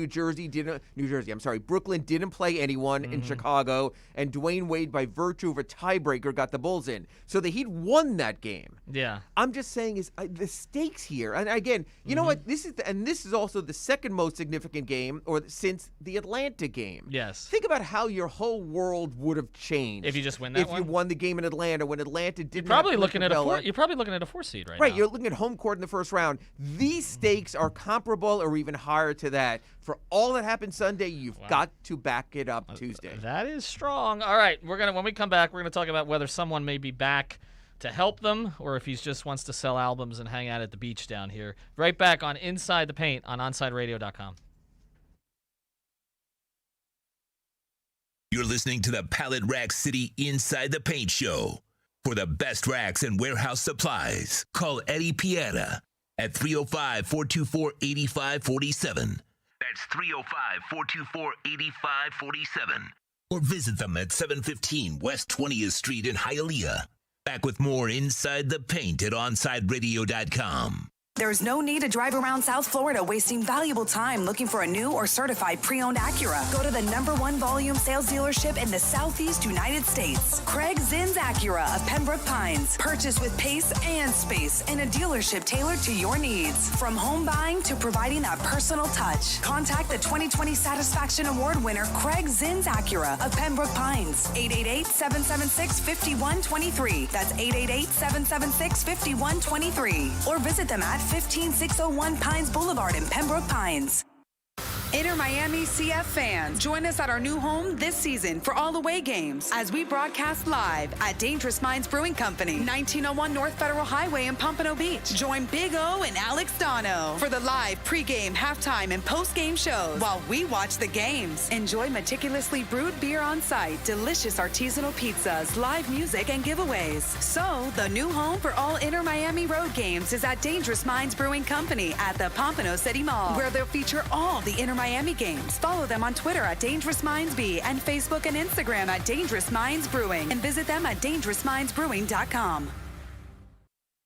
Brooklyn didn't play anyone in Chicago, and Dwayne Wade, by virtue of a tiebreaker, got the Bulls in. So the Heat won that game. Yeah. I'm just saying is the stakes here, and again, you know what? This is also the second most significant game, or since the Atlanta game. Yes. Think about how your whole world would have changed If you just win that if one? you won the game in Atlanta when Atlanta didn't. You're probably have looking at Capella. you're probably looking at a 4 seed right Right, now. you're looking at home court in the first round. These stakes are comparable or even higher to that. For all that happened Sunday, you've got to back it up Tuesday. That is strong. All right, when we come back, we're gonna talk about whether someone may be back to help them or if he just wants to sell albums and hang out at the beach down here. Right back on Inside the Paint on OnSideRadio.com. You're listening to the Pallet Rack City Inside the Paint Show. For the best racks and warehouse supplies, call Eddie Pieta at 305-424-8547. That's 305-424-8547. Or visit them at 715 West 20th Street in Hialeah. Back with more Inside the Paint at OnSideRadio.com. There's no need to drive around South Florida wasting valuable time looking for a new or certified pre-owned Acura. Go to the #1 volume sales dealership in the Southeast United States. Craig Zinn's Acura of Pembroke Pines. Purchase with pace and space in a dealership tailored to your needs. From home buying to providing that personal touch. Contact the 2020 Satisfaction Award winner Craig Zinn's Acura of Pembroke Pines. 888-776-5123. That's 888-776-5123. Or visit them at 15601 Pines Boulevard in Pembroke Pines. Inter Miami CF fans, join us at our new home this season for all away games as we broadcast live at Dangerous Minds Brewing Company, 1901 North Federal Highway in Pompano Beach. Join Big O and Alex Dono for the live pregame, halftime, and postgame shows while we watch the games. Enjoy meticulously brewed beer on site, delicious artisanal pizzas, live music, and giveaways. So, the new home for all Inter Miami road games is at Dangerous Minds Brewing Company at the Pompano City Mall, where they'll feature all the Inter Miami games. Follow them on Twitter at Dangerous Minds B and Facebook and Instagram at Dangerous Minds Brewing, and visit them at dangerousmindsbrewing.com.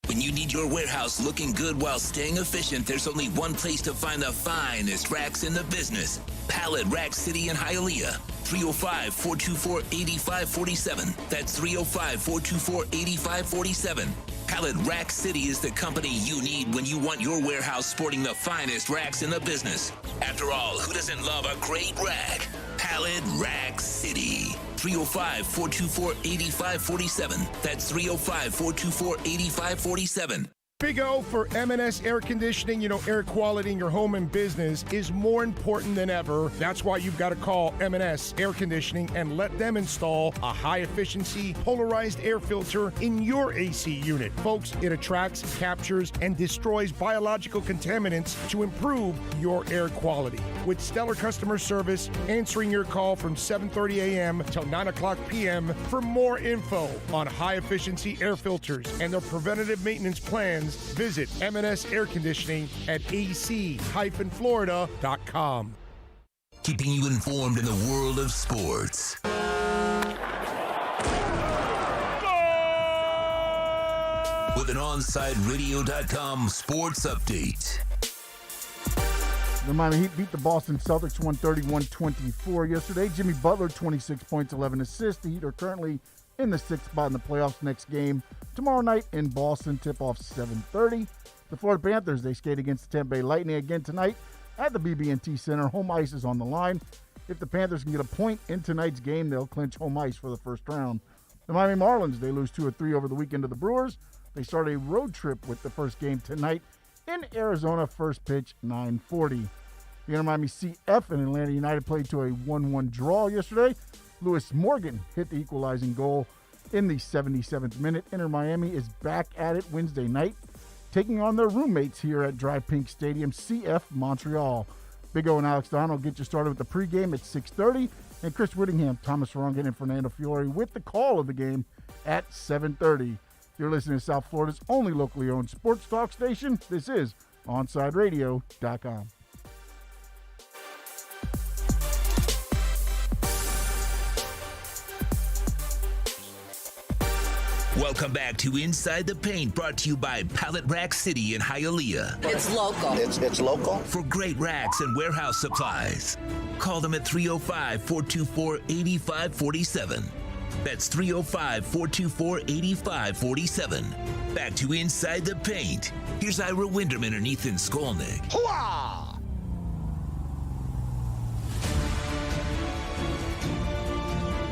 When you need your warehouse looking good while staying efficient, there's only one place to find the finest racks in the business. Pallet Rack City in Hialeah. 305-424-8547. That's 305-424-8547. Pallet Rack City is the company you need when you want your warehouse sporting the finest racks in the business. After all, who doesn't love a great rack? Pallet Rack City. 305-424-8547. That's 305-424-8547. Big O for M&S Air Conditioning. You know, air quality in your home and business is more important than ever. That's why you've got to call M&S Air Conditioning and let them install a high-efficiency polarized air filter in your AC unit. Folks, it attracts, captures, and destroys biological contaminants to improve your air quality. With stellar customer service, answering your call from 7:30 a.m. till 9 o'clock p.m. For more info on high-efficiency air filters and their preventative maintenance plans, visit M&S Air Conditioning at ac-florida.com. Keeping you informed in the world of sports. With an OnSideRadio.com sports update. The Miami Heat beat the Boston Celtics 131-24 yesterday. Jimmy Butler, 26 points, 11 assists. The Heat are currently in the 6th spot in the playoffs. Next game tomorrow night in Boston. Tip-off 7:30. The Florida Panthers, they skate against the Tampa Bay Lightning again tonight at the BB&T Center. Home ice is on the line. If the Panthers can get a point in tonight's game, they'll clinch home ice for the first round. The Miami Marlins, they lose 2-3 over the weekend to the Brewers. They start a road trip with the first game tonight in Arizona. First pitch, 9:40. The Inter Miami CF and Atlanta United played to a 1-1 draw yesterday. Lewis Morgan hit the equalizing goal in the 77th minute. Inter Miami is back at it Wednesday night, taking on their roommates here at Dry Pink Stadium, CF Montreal. Big O and Alex Donald get you started with the pregame at 6:30, and Chris Whittingham, Thomas Rongan, and Fernando Fiore with the call of the game at 7:30. You're listening to South Florida's only locally owned sports talk station. This is OnSideRadio.com. Welcome back to Inside the Paint, brought to you by Pallet Rack City in Hialeah. It's local. It's local. For great racks and warehouse supplies, call them at 305-424-8547. That's 305-424-8547. Back to Inside the Paint. Here's Ira Winderman and Ethan Skolnick. Hooah!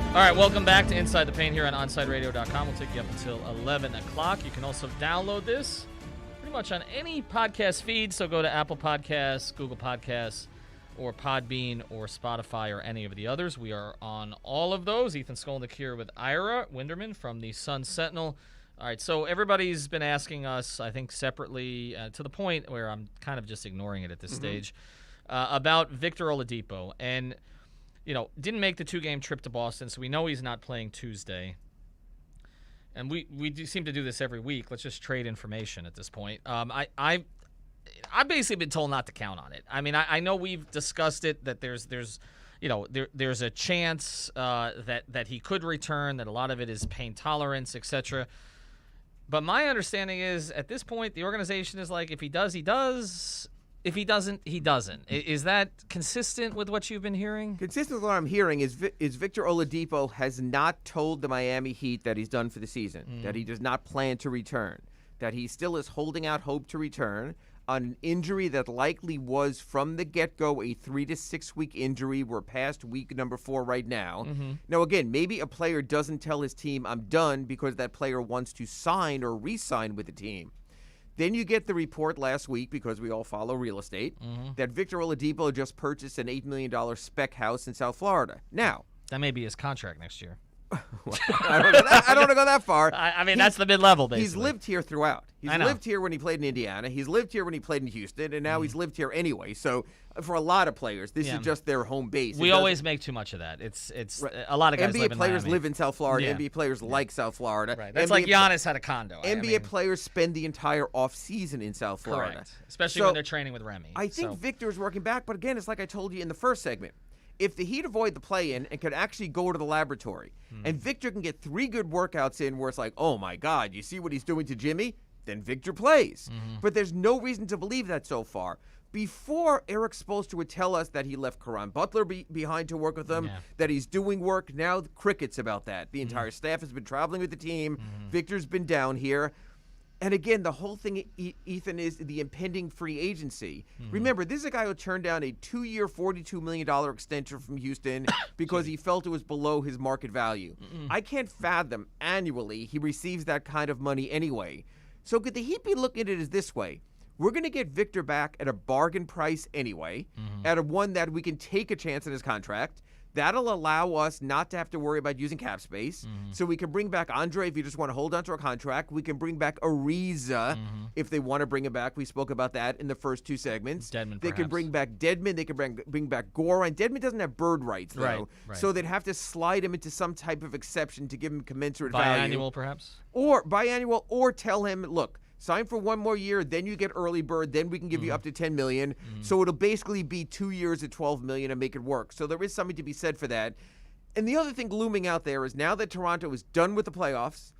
All right, welcome back to Inside the Paint here on OnSideRadio.com. We'll take you up until 11 o'clock. You can also download this pretty much on any podcast feed. So go to Apple Podcasts, Google Podcasts, or Podbean, or Spotify, or any of the others. We are on all of those. Ethan Skolnick here with Ira Winderman from the Sun Sentinel. All right, so everybody's been asking us, I think separately, to the point where I'm kind of just ignoring it at this stage, about Victor Oladipo. And didn't make the 2-game trip to Boston, so we know he's not playing Tuesday. And we do seem to do this every week. Let's just trade information at this point. I've basically been told not to count on it. I mean, I know we've discussed it, that there's a chance that he could return, that a lot of it is pain tolerance, etc. But my understanding is, at this point, the organization is like, if he does, he does. If he doesn't, he doesn't. Is that consistent with what you've been hearing? Consistent with what I'm hearing is Victor Oladipo has not told the Miami Heat that he's done for the season, that he does not plan to return, that he still is holding out hope to return on an injury that likely was from the get-go a 3 to 6 week injury. We're past week number 4 right now. Now, again, maybe a player doesn't tell his team, I'm done, because that player wants to sign or re-sign with the team. Then you get the report last week, because we all follow real estate, that Victor Oladipo just purchased an $8 million spec house in South Florida. Now, that may be his contract next year. I don't want to go that far. I mean, that's the mid-level, basically. He's lived here throughout. He's lived here when he played in Indiana. He's lived here when he played in Houston, and now he's lived here anyway. So for a lot of players, this is just their home base. We always make too much of that. It's a lot of guys NBA live in players Miami. live in South Florida. NBA players like South Florida. Right. That's like Giannis had a condo. NBA players spend the entire offseason in South Florida. Correct. Especially when they're training with Remy. I think Victor's working back, but again, it's like I told you in the first segment. If the Heat avoid the play-in and could actually go to the laboratory, and Victor can get 3 good workouts in where it's like, oh my God, you see what he's doing to Jimmy? Then Victor plays. But there's no reason to believe that so far. Before, Eric Spoelstra would tell us that he left Caron Butler behind to work with him, that he's doing work. Now crickets about that. The entire staff has been traveling with the team. Victor's been down here. And again, the whole thing, Ethan, is the impending free agency. Remember, this is a guy who turned down a 2-year, $42 million extension from Houston because he felt it was below his market value. I can't fathom annually he receives that kind of money anyway. So could the Heat be looking at it as this way? We're going to get Victor back at a bargain price anyway, at a one that we can take a chance in his contract. That'll allow us not to have to worry about using cap space. So we can bring back Andre if you just want to hold on to a contract. We can bring back Ariza if they want to bring him back. We spoke about that in the first 2 segments. Dedmon, they can bring back Dedmon. They can bring back Goran. Dedmon doesn't have bird rights, though. Right. So they'd have to slide him into some type of exception to give him commensurate value. Biannual, perhaps? Or biannual, or tell him, look, sign for 1 more year, then you get early bird, then we can give you up to $10 million. So it'll basically be 2 years at $12 million and make it work. So there is something to be said for that. And the other thing looming out there is now that Toronto is done with the playoffs,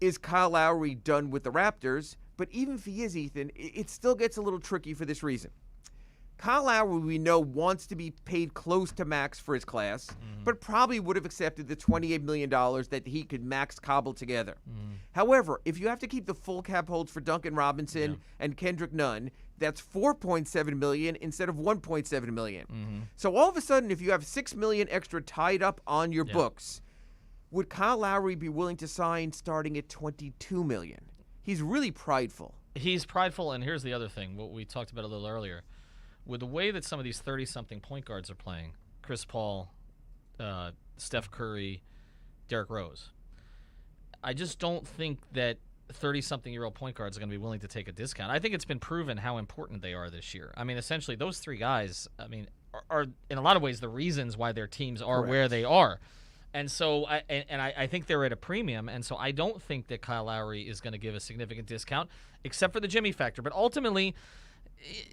is Kyle Lowry done with the Raptors? But even if he is, Ethan, it still gets a little tricky for this reason. Kyle Lowry, we know, wants to be paid close to max for his class, but probably would have accepted the $28 million that he could max cobble together. However, if you have to keep the full cap holds for Duncan Robinson and Kendrick Nunn, that's $4.7 million instead of $1.7 million. So all of a sudden, if you have $6 million extra tied up on your books, would Kyle Lowry be willing to sign starting at $22 million? He's really prideful. He's prideful, and here's the other thing, what we talked about a little earlier. With the way that some of these 30-something point guards are playing, Chris Paul, Steph Curry, Derrick Rose, I just don't think that 30-something-year-old point guards are going to be willing to take a discount. I think it's been proven how important they are this year. I mean, essentially, those 3 guys, are in a lot of ways the reasons why their teams are where they are. And so, I think they're at a premium, and so I don't think that Kyle Lowry is going to give a significant discount, except for the Jimmy factor. But ultimately,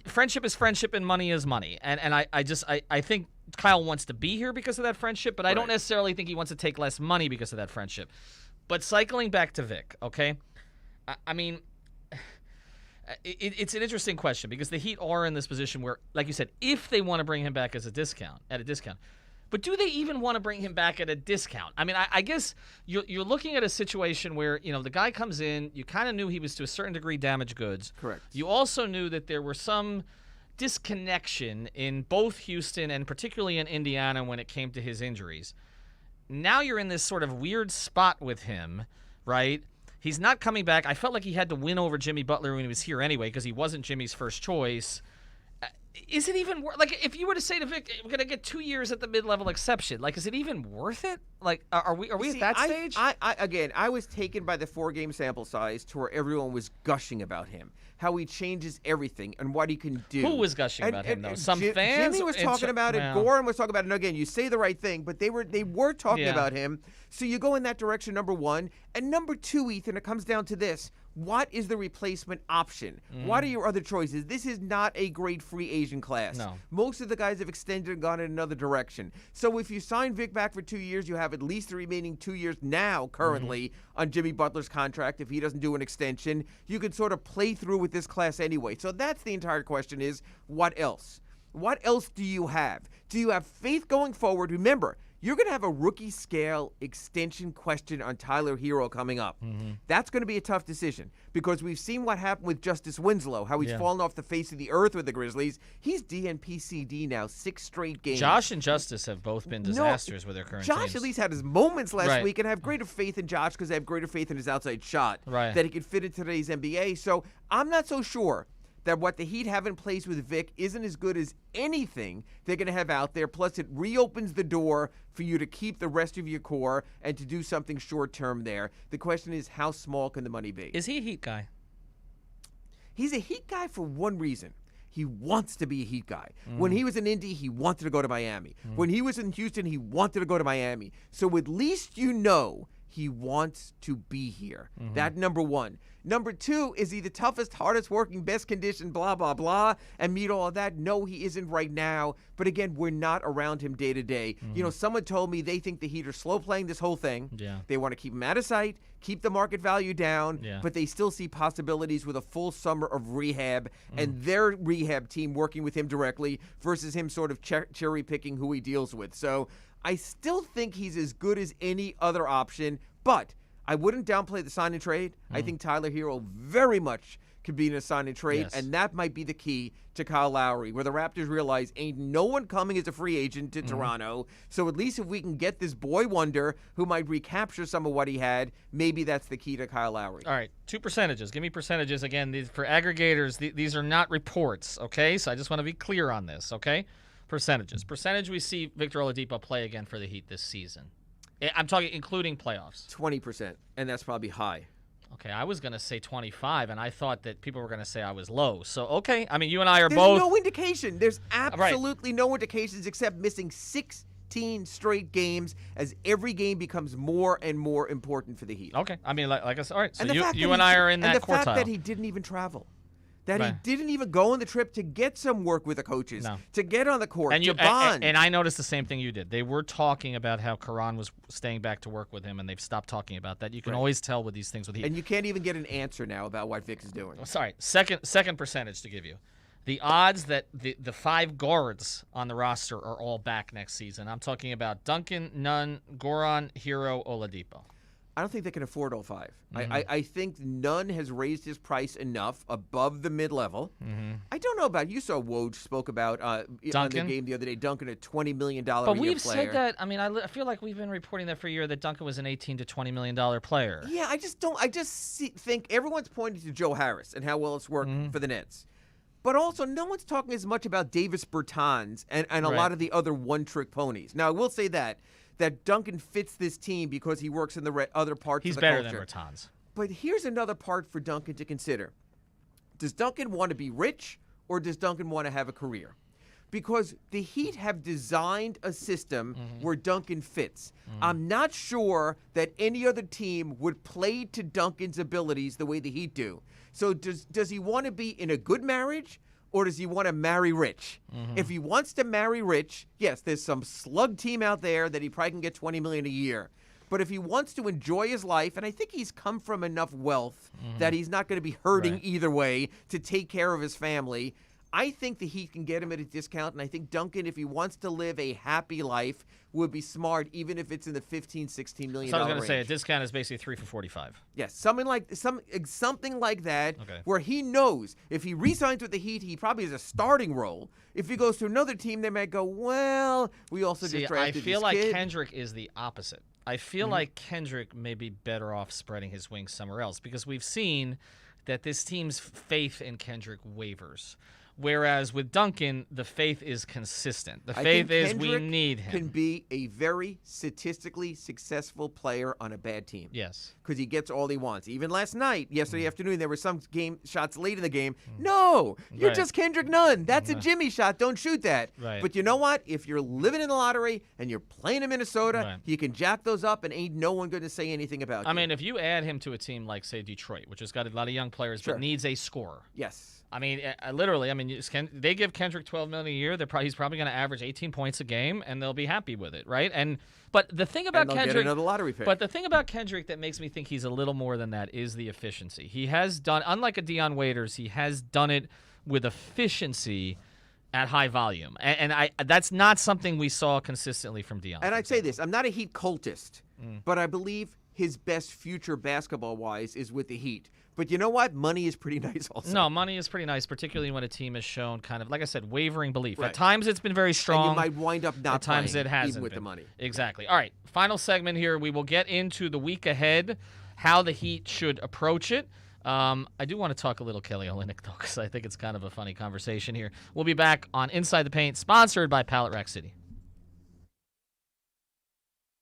friendship is friendship and money is money. And I think Kyle wants to be here because of that friendship, but I don't necessarily think he wants to take less money because of that friendship. But cycling back to Vic, okay? I mean, it's an interesting question because the Heat are in this position where, like you said, if they want to bring him back at a discount, but do they even want to bring him back at a discount? I mean, I guess you're looking at a situation where, the guy comes in, you kind of knew he was to a certain degree damaged goods. Correct. You also knew that there were some disconnection in both Houston and particularly in Indiana when it came to his injuries. Now you're in this sort of weird spot with him, right? He's not coming back. I felt like he had to win over Jimmy Butler when he was here anyway because he wasn't Jimmy's first choice. Is it even worth? Like, if you were to say to Vic, "We're gonna get 2 years at the mid-level exception," like, is it even worth it? Like, are we at that stage? I was taken by the 4-game sample size to where everyone was gushing about him, how he changes everything and what he can do. Who was gushing about him though? Some fans. Jimmy was talking about it. Goran was talking about it. And again, you say the right thing, but they were talking about him. So you go in that direction. Number one, and number two, Ethan. It comes down to this. What is the replacement option? What are your other choices? This is not a great free agent class. No. Most of the guys have extended and gone in another direction. So if you sign Vic back for 2 years, you have at least the remaining 2 years now, currently, on Jimmy Butler's contract. If he doesn't do an extension, you can sort of play through with this class anyway. So that's the entire question is, what else? What else do you have? Do you have faith going forward? Remember, you're going to have a rookie scale extension question on Tyler Hero coming up. That's going to be a tough decision because we've seen what happened with Justice Winslow, how he's fallen off the face of the earth with the Grizzlies. He's DNP-CD now, 6 straight games. Josh and Justice have both been disasters with their current Josh teams. at least had his moments last week, and I have greater faith in Josh because I have greater faith in his outside shot that he could fit into today's NBA. So I'm not so sure that what the Heat have in place with Vic isn't as good as anything they're going to have out there. Plus, it reopens the door for you to keep the rest of your core and to do something short-term there. The question is, how small can the money be? Is he a Heat guy? He's a Heat guy for one reason. He wants to be a Heat guy. When he was in Indy, he wanted to go to Miami. When he was in Houston, he wanted to go to Miami. So at least you know he wants to be here. That number one. Number two, is he the toughest, hardest working, best conditioned, blah, blah, blah, and meet all of that? No, he isn't right now. But again, we're not around him day to day. Someone told me they think the Heat are slow playing this whole thing. Yeah. They want to keep him out of sight, keep the market value down, but they still see possibilities with a full summer of rehab and their rehab team working with him directly versus him sort of cherry picking who he deals with. So I still think he's as good as any other option, but I wouldn't downplay the sign and trade. I think Tyler Hero very much could be in a sign and trade, and that might be the key to Kyle Lowry, where the Raptors realize ain't no one coming as a free agent to Toronto. So at least if we can get this boy wonder who might recapture some of what he had, maybe that's the key to Kyle Lowry. All right, 2 percentages. Give me percentages again. For aggregators, these are not reports, okay? So I just want to be clear on this, okay? Percentages. Percentage we see Victor Oladipo play again for the Heat this season. I'm talking including playoffs. 20%, and that's probably high. Okay, I was going to say 25, and I thought that people were going to say I was low. So, okay, I mean, you and I are There's both. There's no indication. There's absolutely no indications except missing 16 straight games as every game becomes more and more important for the Heat. Okay, I mean, like I said, all right, so and you and I are in that quartile. And the fact that he didn't even travel. That he didn't even go on the trip to get some work with the coaches, to get on the court, to bond. And I noticed the same thing you did. They were talking about how Karan was staying back to work with him, and they've stopped talking about that. You can always tell with these things with Heat. And you can't even get an answer now about what Vic is doing. Sorry, second percentage to give you. The odds that the 5 guards on the roster are all back next season. I'm talking about Duncan, Nunn, Goran, Hero, Oladipo. I don't think they can afford all 5. I think Nunn has raised his price enough above the mid-level. I don't know about you. Saw Woj spoke about on the game the other day. Duncan, a $20 million a year player. But we've said that. I mean, I feel like we've been reporting that for a year that Duncan was an $18 to $20 million player. Yeah, I think everyone's pointing to Joe Harris and how well it's worked for the Nets. But also, no one's talking as much about Davis Bertans and a lot of the other one-trick ponies. Now, I will say that Duncan fits this team because he works in the other parts of the culture. He's better than Bertans. But here's another part for Duncan to consider. Does Duncan want to be rich or does Duncan want to have a career? Because the Heat have designed a system where Duncan fits. I'm not sure that any other team would play to Duncan's abilities the way the Heat do. So does he want to be in a good marriage? Or does he want to marry rich? If he wants to marry rich, yes, there's some slug team out there that he probably can get $20 million a year. But if he wants to enjoy his life, and I think he's come from enough wealth that he's not going to be hurting either way to take care of his family, I think the Heat can get him at a discount, and I think Duncan, if he wants to live a happy life, would be smart, even if it's in the $15, $16 million So I was going range. to say a discount is basically 3 for $45. Yes, something like that, where he knows if he re-signs with the Heat, he probably has a starting role. If he goes to another team, they might go, well, we also just drafted I feel this like kid. Kendrick is the opposite. I feel like Kendrick may be better off spreading his wings somewhere else because we've seen that this team's faith in Kendrick wavers. Whereas with Duncan, the faith is consistent. The faith is we need him. Can be a very statistically successful player on a bad team. Yes. Because he gets all he wants. Even yesterday afternoon, there were some game shots late in the game. No, you're just Kendrick Nunn. That's a Jimmy shot. Don't shoot that. Right. But you know what? If you're living in the lottery and you're playing in Minnesota, you can jack those up and ain't no one going to say anything about you. I mean, if you add him to a team like, say, Detroit, which has got a lot of young players but needs a scorer. Yes. I mean, literally, they give Kendrick $12 million a year. He's probably going to average 18 points a game, and they'll be happy with it, right? But the thing about Kendrick, get another lottery pick. But the thing about Kendrick that makes me think he's a little more than that is the efficiency. He has done, unlike a Dion Waiters, he has done it with efficiency at high volume, and that's not something we saw consistently from Dion. And I'd say this: I'm not a Heat cultist, but I believe his best future basketball-wise is with the Heat. But you know what? Money is pretty nice also. No, money is pretty nice, particularly when a team has shown kind of, like I said, wavering belief. At times it's been very strong. And you might wind up not At times playing, it hasn't even with been. the money. Exactly. All right, final segment here. We will get into the week ahead, how the Heat should approach it. I do want to talk a little Kelly Olynyk, though, because I think it's kind of a funny conversation here. We'll be back on Inside the Paint, sponsored by Pallet Rack City.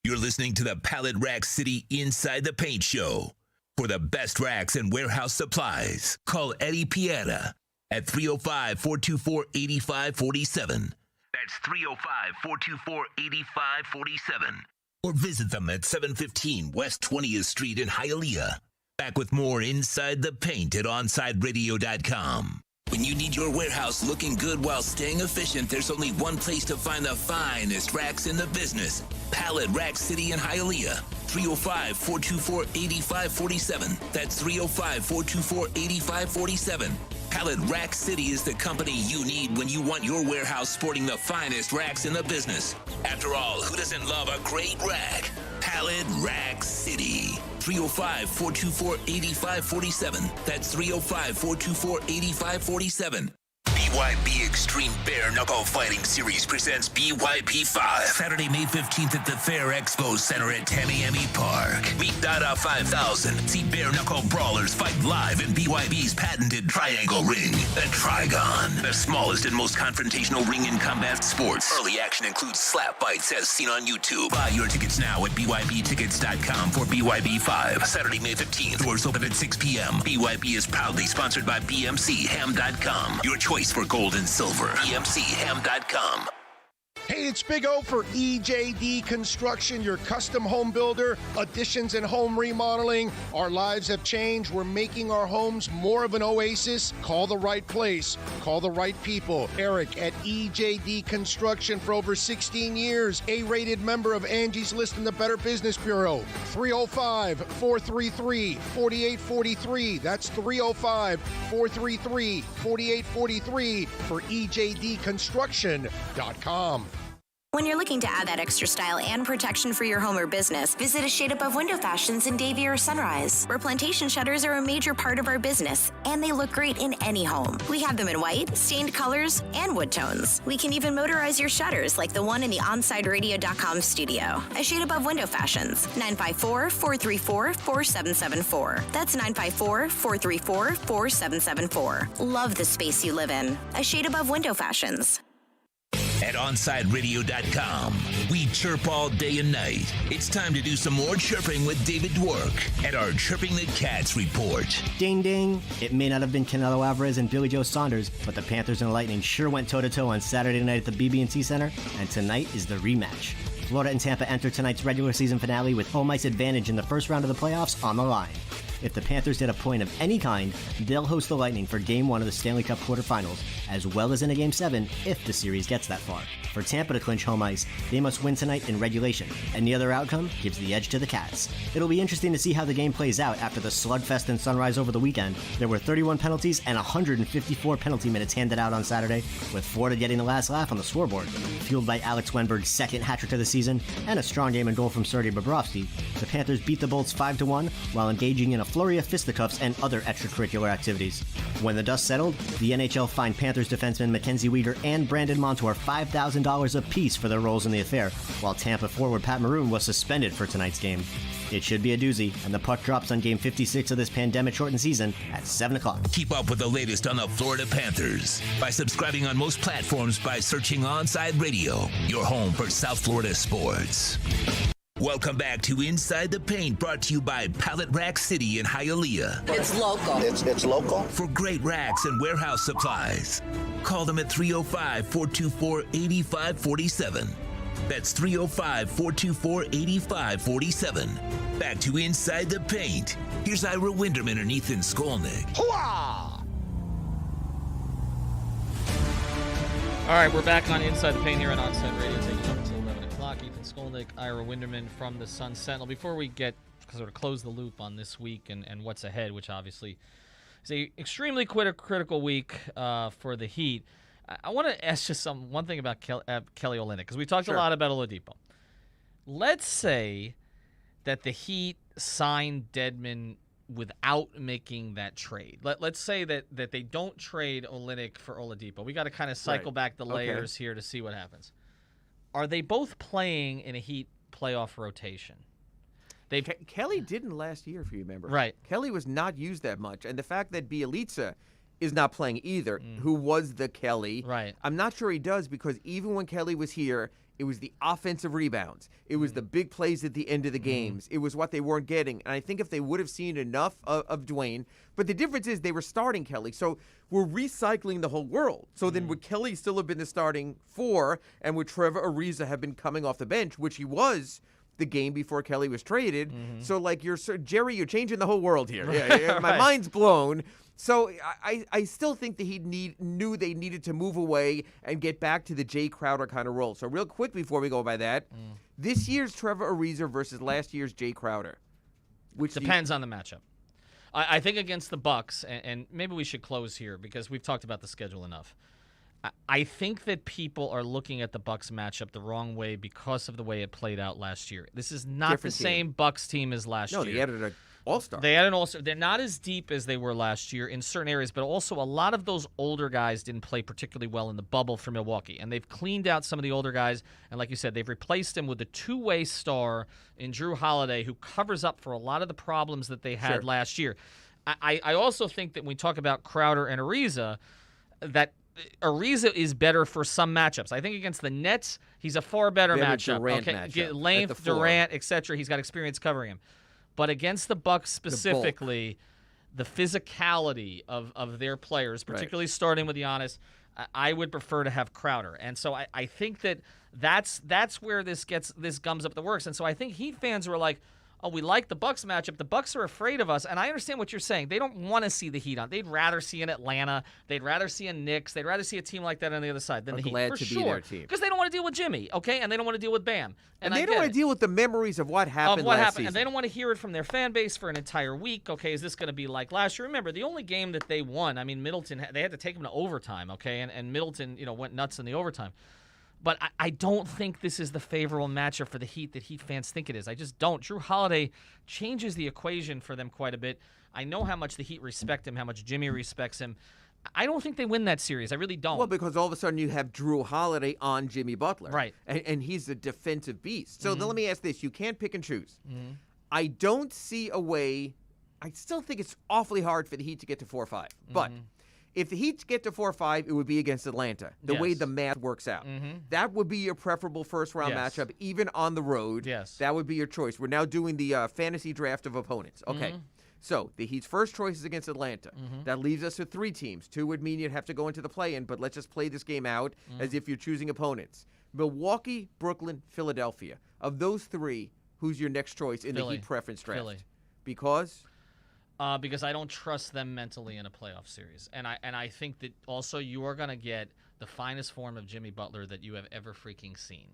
You're listening to the Pallet Rack City Inside the Paint Show. For the best racks and warehouse supplies, call Eddie Pieta at 305-424-8547. That's 305-424-8547. Or visit them at 715 West 20th Street in Hialeah. Back with more Inside the Paint at OnSideRadio.com. When you need your warehouse looking good while staying efficient, there's only one place to find the finest racks in the business. Pallet Rack City in Hialeah. 305-424-8547. That's 305-424-8547. Pallet Rack City is the company you need when you want your warehouse sporting the finest racks in the business. After all, who doesn't love a great rack? Pallet Rack City. 305-424-8547. That's 305-424-8547. BYB Extreme Bare Knuckle Fighting Series presents BYB 5. Saturday, May 15th at the Fair Expo Center at Tamiami Park. Meet Dada 5000. See bare knuckle brawlers fight live in BYB's patented triangle ring. The Trigon. The smallest and most confrontational ring in combat sports. Early action includes slap fights as seen on YouTube. Buy your tickets now at BYBtickets.com for BYB 5. Saturday, May 15th. Doors open at 6 p.m. BYB is proudly sponsored by BMCHam.com. Your choice for gold and silver. BMCHam.com. Hey, it's Big O for EJD Construction, your custom home builder, additions and home remodeling. Our lives have changed. We're making our homes more of an oasis. Call the right place. Call the right people. Eric at EJD Construction for over 16 years. A-rated member of Angie's List in the Better Business Bureau. 305-433-4843. That's 305-433-4843 for EJDConstruction.com. When you're looking to add that extra style and protection for your home or business, visit A Shade Above Window Fashions in Davie or Sunrise, where plantation shutters are a major part of our business, and they look great in any home. We have them in white, stained colors, and wood tones. We can even motorize your shutters like the one in the OnSideRadio.com studio. A Shade Above Window Fashions, 954-434-4774. That's 954-434-4774. Love the space you live in. A Shade Above Window Fashions. At OnSideRadio.com, we chirp all day and night. It's time to do some more chirping with David Dwork at our Chirping the Cats report. Ding, ding. It may not have been Canelo Alvarez and Billy Joe Saunders, but the Panthers and Lightning sure went toe-to-toe on Saturday night at the BB&T Center, and tonight is the rematch. Florida and Tampa enter tonight's regular season finale with home ice advantage in the first round of the playoffs on the line. If the Panthers get a point of any kind, they'll host the Lightning for Game 1 of the Stanley Cup quarterfinals, as well as in a Game 7 if the series gets that far. For Tampa to clinch home ice, they must win tonight in regulation. Any other outcome gives the edge to the Cats. It'll be interesting to see how the game plays out after the slugfest in Sunrise over the weekend. There were 31 penalties and 154 penalty minutes handed out on Saturday, with Florida getting the last laugh on the scoreboard. Fueled by Alex Wenberg's second hat-trick of the season and a strong game and goal from Sergei Bobrovsky, the Panthers beat the Bolts 5-1 while engaging in a flurry of fisticuffs and other extracurricular activities. When the dust settled, the NHL fined Panthers defensemen Mackenzie Weegar and Brandon Montour $5,000 apiece for their roles in the affair, while Tampa forward Pat Maroon was suspended for tonight's game. It should be a doozy, and the puck drops on Game 56 of this pandemic-shortened season at 7 o'clock. Keep up with the latest on the Florida Panthers by subscribing on most platforms by searching Onside Radio, your home for South Florida sports. Welcome back to Inside the Paint, brought to you by Pallet Rack City in Hialeah. It's local. It's local. For great racks and warehouse supplies, call them at 305-424-8547. That's 305-424-8547. Back to Inside the Paint. Here's Ira Winderman and Ethan Skolnick. Hooah! All right, we're back on Inside the Paint here on Onside Radio, taking up until 11 o'clock. Ethan Skolnick, Ira Winderman from the Sun Sentinel. Before we get sort of close the loop on this week and what's ahead, which obviously is a extremely critical week for the Heat, I want to ask just one thing about Kelly Olynyk, because we talked a lot about Oladipo. Let's say that the Heat signed Dedmon without making that trade. Let's say that they don't trade Olynyk for Oladipo. We got to kind of cycle back the layers here to see what happens. Are they both playing in a Heat playoff rotation? Kelly didn't last year, if you remember. Right. Kelly was not used that much, and the fact that Bielitsa is not playing either, who was the Kelly. Right. I'm not sure he does, because even when Kelly was here, it was the offensive rebounds. It was the big plays at the end of the games. It was what they weren't getting. And I think if they would have seen enough of Dwayne, but the difference is they were starting Kelly. So we're recycling the whole world. So then would Kelly still have been the starting four, and would Trevor Ariza have been coming off the bench, which he was the game before Kelly was traded. So like Jerry, you're changing the whole world here. Yeah, my mind's blown. So I still think that he knew they needed to move away and get back to the Jay Crowder kind of role. So real quick before we go by that, this year's Trevor Ariza versus last year's Jay Crowder, which depends on the matchup. I think against the Bucks, and maybe we should close here because we've talked about the schedule enough. I think that people are looking at the Bucks matchup the wrong way because of the way it played out last year. This is not Different the same Bucks team as last year. No, they added an all-star. They added an all-star. They're not as deep as they were last year in certain areas, but also a lot of those older guys didn't play particularly well in the bubble for Milwaukee, and they've cleaned out some of the older guys, and like you said, they've replaced them with a two-way star in Drew Holiday, who covers up for a lot of the problems that they had last year. I also think that when we talk about Crowder and Ariza, that Ariza is better for some matchups. I think against the Nets, he's a far better matchup. Matchup length, Durant, etc. He's got experience covering him. But against the Bucks specifically, the physicality of their players, particularly starting with Giannis, I would prefer to have Crowder. And so I think that's where this gums up the works. And so I think Heat fans were like, oh, we like the Bucks matchup. The Bucks are afraid of us, and I understand what you're saying. They don't want to see the Heat on. They'd rather see an Atlanta. They'd rather see a Knicks. They'd rather see a team like that on the other side than the Heat. Glad to be their team, because they don't want to deal with Jimmy, okay, and they don't want to deal with Bam, and they don't want to deal with the memories of what happened last season. And they don't want to hear it from their fan base for an entire week. Okay, is this going to be like last year? Remember, the only game that they won, I mean, Middleton, they had to take him to overtime, okay, and Middleton, went nuts in the overtime. But I don't think this is the favorable matchup for the Heat that Heat fans think it is. I just don't. Drew Holiday changes the equation for them quite a bit. I know how much the Heat respect him, how much Jimmy respects him. I don't think they win that series. I really don't. Well, because all of a sudden you have Drew Holiday on Jimmy Butler. Right. And he's a defensive beast. So then let me ask this. You can't pick and choose. I don't see a way. I still think it's awfully hard for the Heat to get to 4-5. But if the Heat get to 4-5, it would be against Atlanta, the way the math works out. That would be your preferable first-round matchup, even on the road. Yes. That would be your choice. We're now doing the fantasy draft of opponents. Okay. So the Heat's first choice is against Atlanta. That leaves us with 3 teams. 2 would mean you'd have to go into the play-in, but let's just play this game out as if you're choosing opponents. Milwaukee, Brooklyn, Philadelphia. Of those 3, who's your next choice in the Heat preference draft? Philly. Because? because I don't trust them mentally in a playoff series. And I think that also you are going to get the finest form of Jimmy Butler that you have ever freaking seen.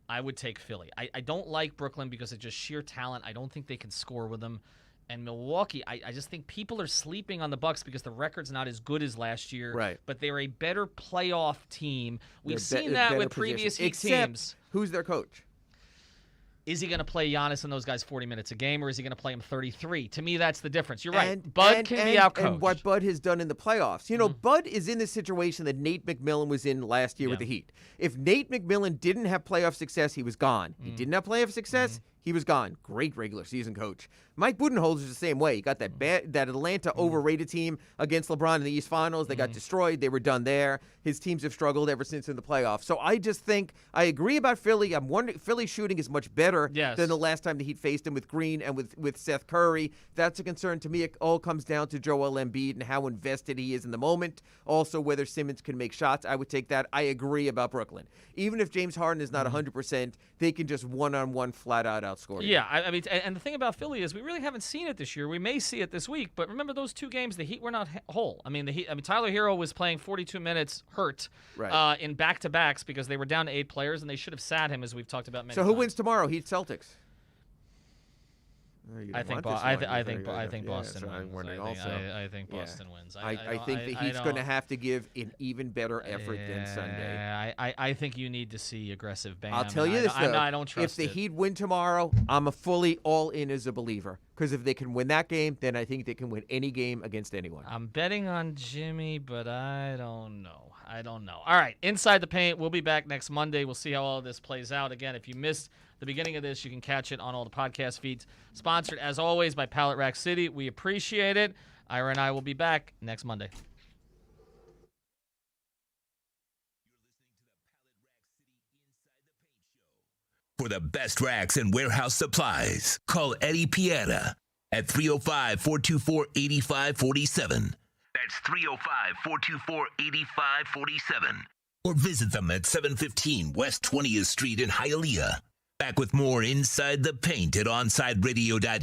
I would take Philly. I don't like Brooklyn because of just sheer talent. I don't think they can score with them. And Milwaukee, I just think people are sleeping on the Bucks because the record's not as good as last year. Right. But they're a better playoff team. We've seen that with previous Heat teams. Who's their coach? Is he going to play Giannis and those guys 40 minutes a game, or is he going to play him 33? To me, that's the difference. You're right. Bud can be outcoached. And what Bud has done in the playoffs. You know, Bud is in the situation that Nate McMillan was in last year with the Heat. If Nate McMillan didn't have playoff success, he was gone. He didn't have playoff success, he was gone. Great regular season coach. Mike Budenholzer is the same way. He got that that Atlanta overrated team against LeBron in the East Finals. They got destroyed. They were done there. His teams have struggled ever since in the playoffs. So I just think I agree about Philly. I'm wondering Philly's shooting is much better than the last time the Heat faced him with Green and with Seth Curry. That's a concern to me. It all comes down to Joel Embiid and how invested he is in the moment. Also, whether Simmons can make shots. I would take that. I agree about Brooklyn. Even if James Harden is not 100%, they can just one-on-one flat-out outscore you. Yeah, I mean, and the thing about Philly is we really haven't seen it this year. We may see it this week, but remember those two games, the Heat were not whole. I mean, Tyler Hero was playing 42 minutes hurt in back-to-backs because they were down to 8 players, and they should have sat him, as we've talked about many times. So who wins tomorrow? Heat Celtics. I think Boston wins. I think Boston wins. I think the Heat's going to have to give an even better effort than Sunday. I think you need to see aggressive Bam. I'll tell you this, though. I don't trust if the Heat win tomorrow, I'm a fully all-in as a believer. Because if they can win that game, then I think they can win any game against anyone. I'm betting on Jimmy, but I don't know. All right, Inside the Paint. We'll be back next Monday. We'll see how all of this plays out. Again, if you missed the beginning of this, you can catch it on all the podcast feeds. Sponsored, as always, by Pallet Rack City. We appreciate it. Ira and I will be back next Monday. For the best racks and warehouse supplies, call Eddie Pieta at 305-424-8547. That's 305-424-8547. Or visit them at 715 West 20th Street in Hialeah. Back with more Inside the Paint at OnSideRadio.com.